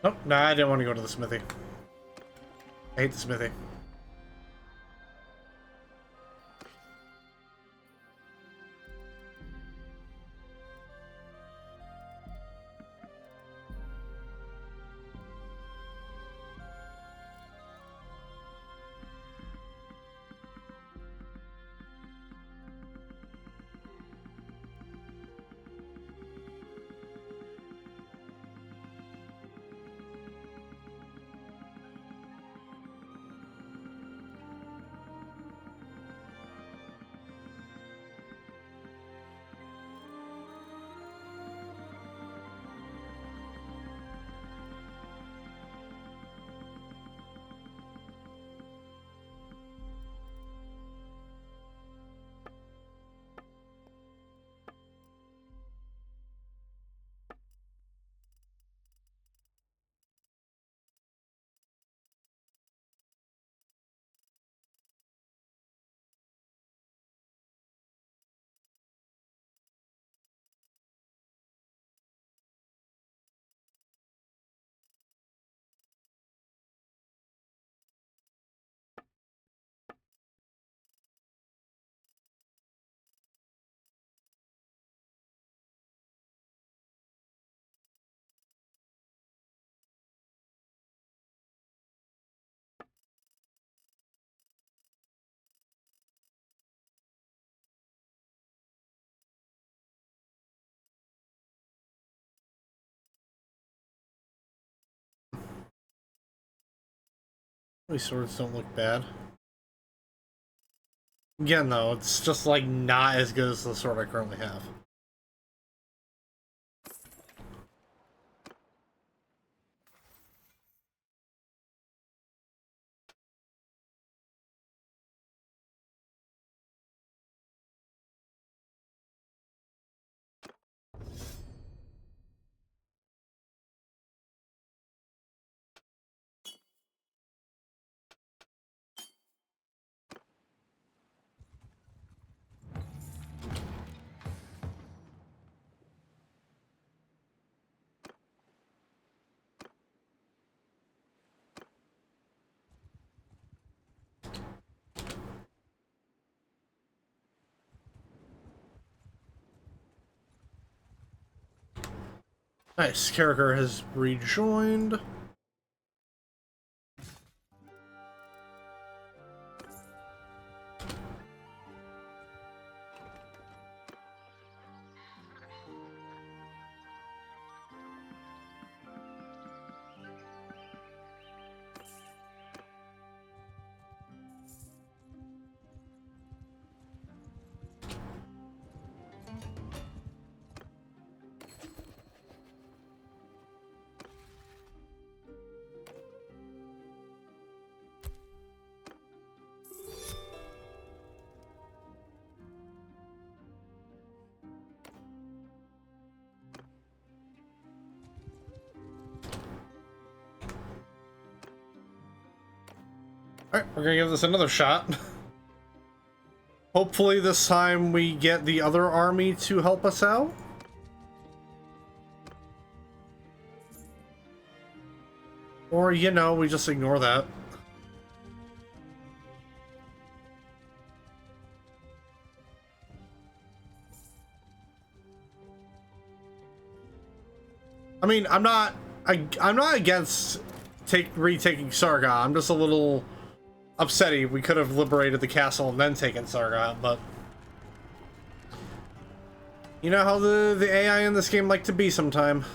Nope, nah, I didn't want to go to the smithy. I hate the smithy. These swords don't look bad. Again, though, it's just like not as good as the sword I currently have. Nice, character has rejoined. Alright, we're gonna give this another shot. Hopefully this time we get the other army to help us out. Or, you know, we just ignore that. I mean, I'm not against retaking Sargon. I'm just a little upsetty. We could have liberated the castle and then taken Sargon, but you know how the AI in this game like to be sometime.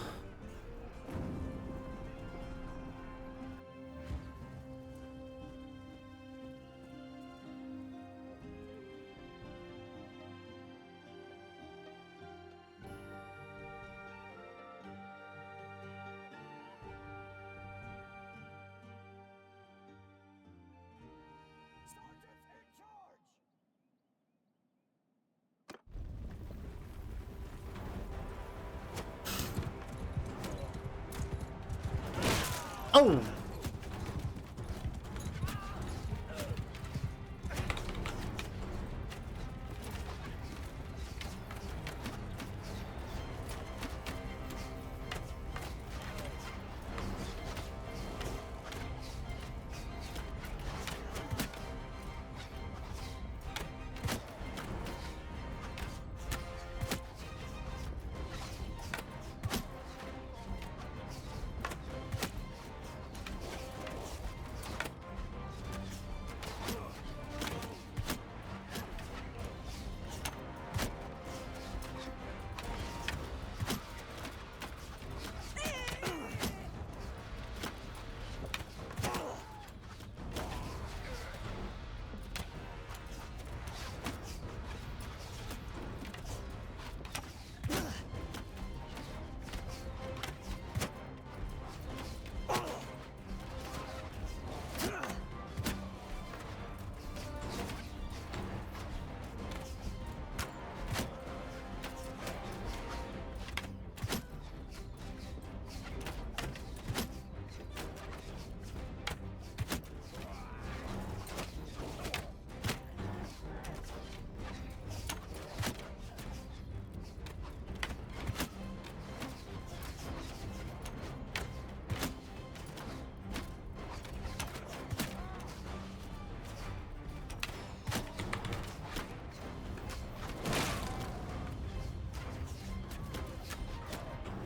Oh!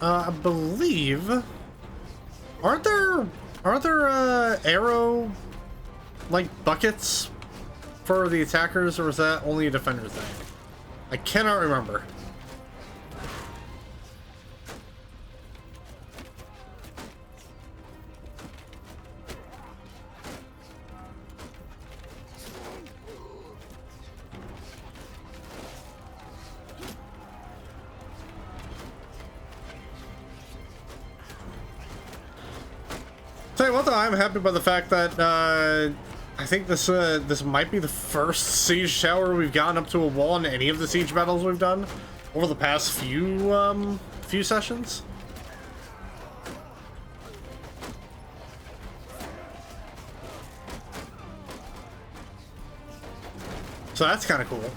I believe, aren't there arrow like buckets for the attackers, or is that only a defender thing? I cannot remember. Tell you what, though, I'm happy by the fact that I think this might be the first siege tower we've gotten up to a wall in any of the siege battles we've done over the past few sessions. So that's kind of cool.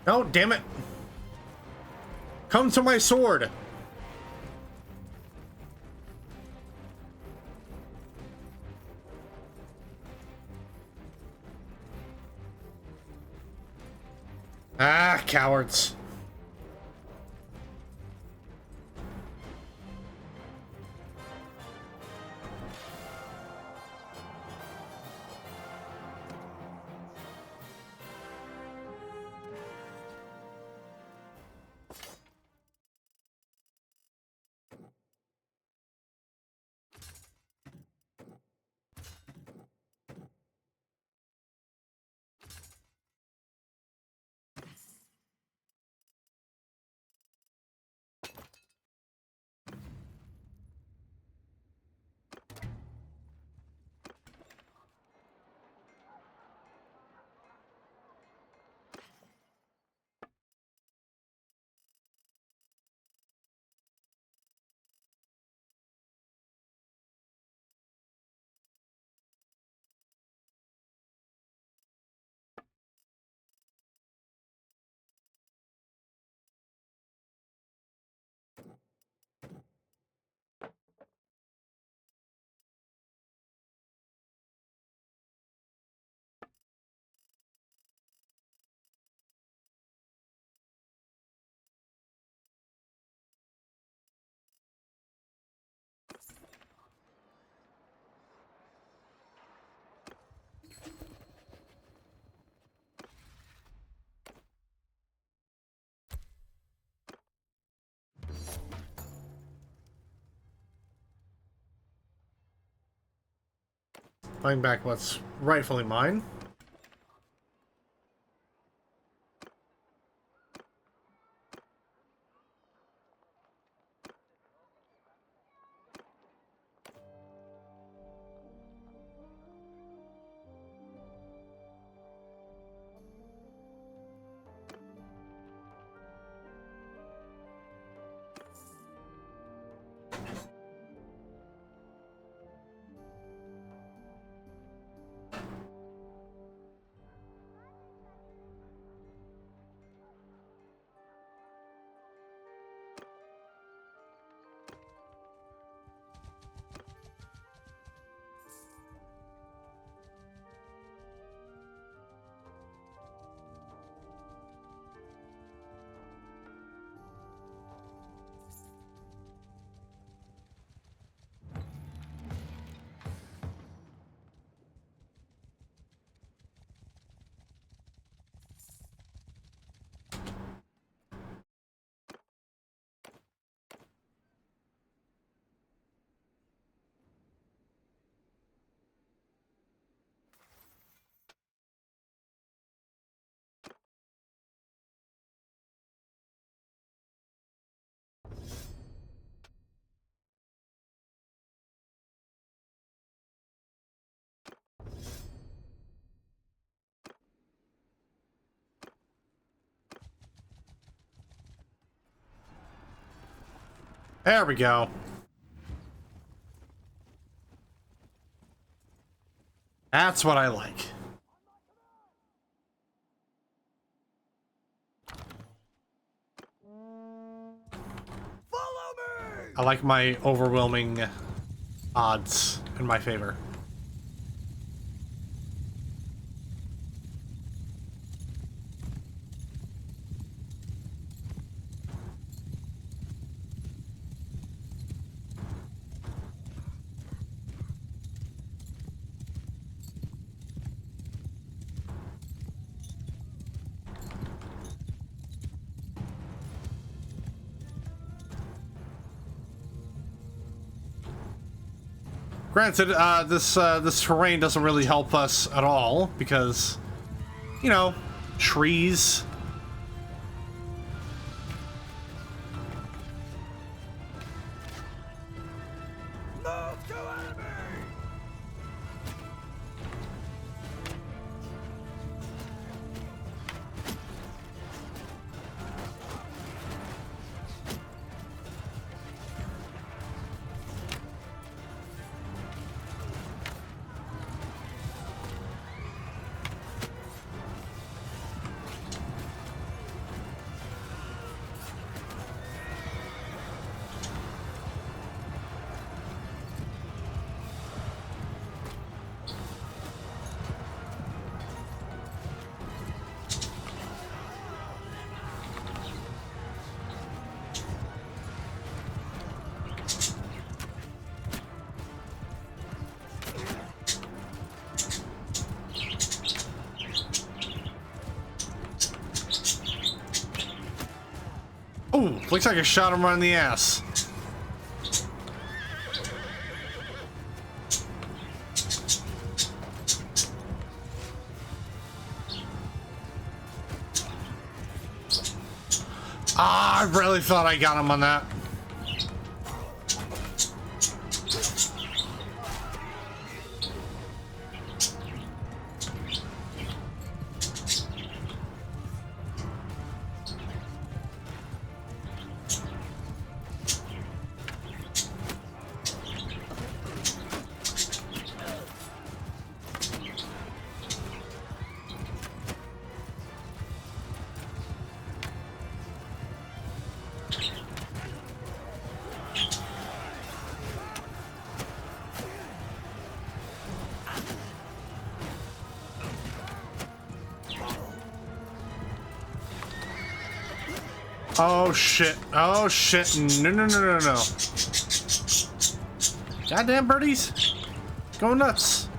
No, damn it. Come to my sword. Ah, cowards. Buying back what's rightfully mine. There we go. That's what I like. Follow me! I like my overwhelming odds in my favor. Granted, this terrain doesn't really help us at all because, you know, trees. Move to enemy! Ooh, looks like I shot him right in the ass. Ah, I really thought I got him on that. Oh shit. Oh shit. No, no, no, no, no. Goddamn birdies. Go nuts.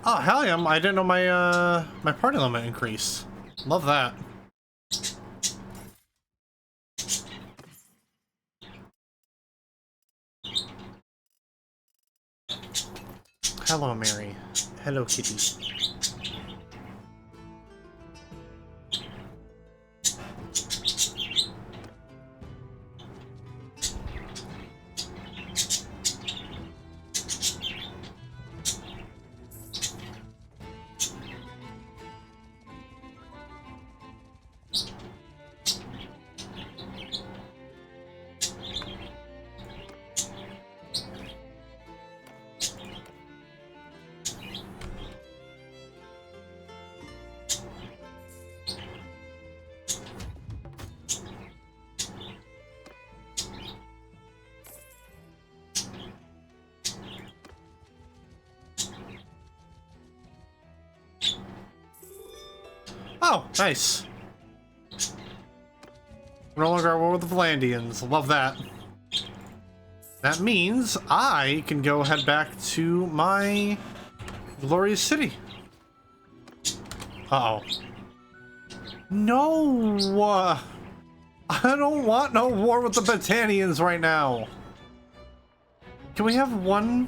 Oh, hell yeah, I didn't know my, my party limit increased. Love that. Hello, Mary. Hello, Kitty. Oh, nice. We're no longer at war with the Valandians. Love that. That means I can go head back to my glorious city. Uh-oh. No! I don't want no war with the Battanians right now. Can we have one?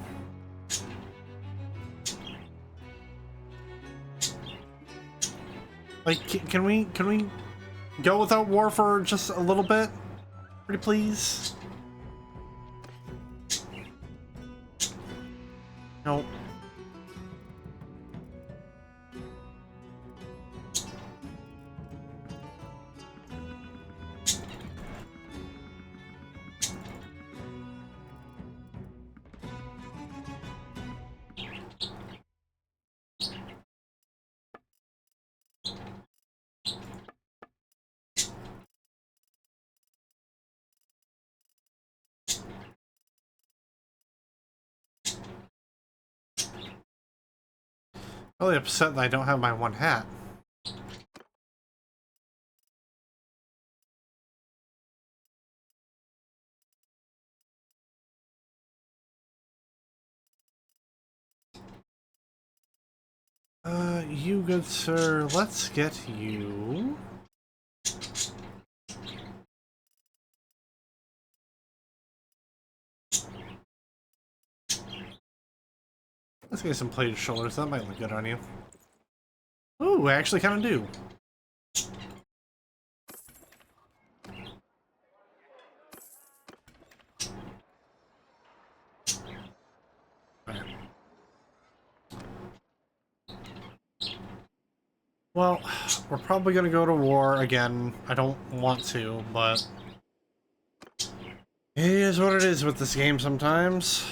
Like, can we go without war for just a little bit? Pretty please? No. Really upset that I don't have my one hat. You good sir, let's get you. Let's get some plated shoulders, that might look good on you. Ooh, I actually kind of do. Well, we're probably gonna go to war again. I don't want to, but it is what it is with this game sometimes.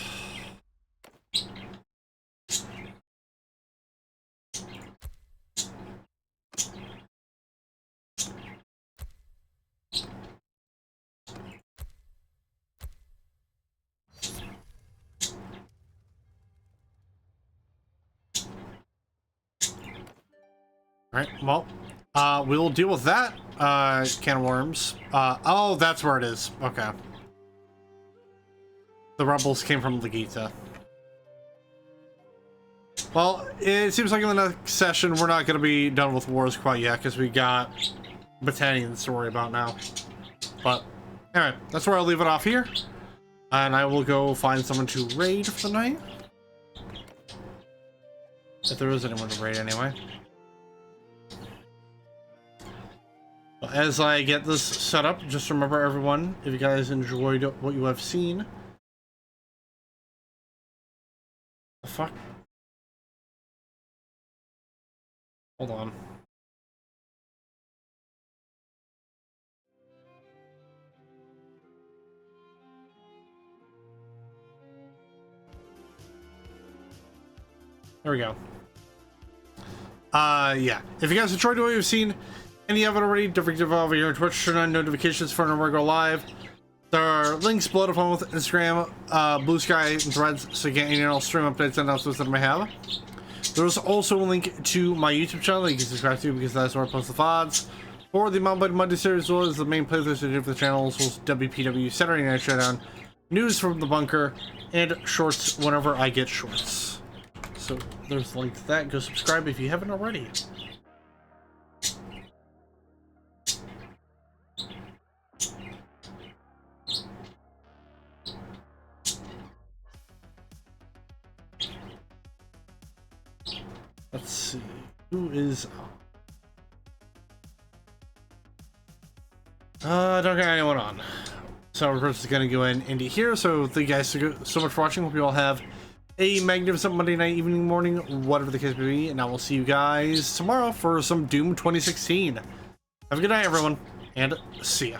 Alright, well, we'll deal with that, can of worms. Oh, that's where it is. Okay. The rebels came from Legita. Well, it seems like in the next session we're not going to be done with wars quite yet, because we got Battanians to worry about now. But, anyway, that's where I'll leave it off here. And I will go find someone to raid for the night. If there is anyone to raid anyway. As I get this set up, just remember everyone, if you guys enjoyed what you have seen. The fuck? Hold on. There we go. Yeah. If you guys enjoyed what you've seen, and you haven't already, don't forget to follow over here on Twitch, turn on notifications for when we go live. There are links below to follow with Instagram, Blue Sky, and Threads, so you get any and all stream updates and announcements that I may have. There's also a link to my YouTube channel that you can subscribe to, because that's where I post the VODs for the Mount Monday series, as well as the main playlist I do for the channel, as well as WPW Saturday Night Showdown, news from the bunker, and shorts whenever I get shorts. So there's a link to that. Go subscribe if you haven't already. Let's see, who is on? Don't got anyone on. So we're just gonna go in indie here. So thank you guys so much for watching. Hope you all have a magnificent Monday night, evening, morning, whatever the case may be. And I will see you guys tomorrow for some Doom 2016. Have a good night, everyone, and see ya.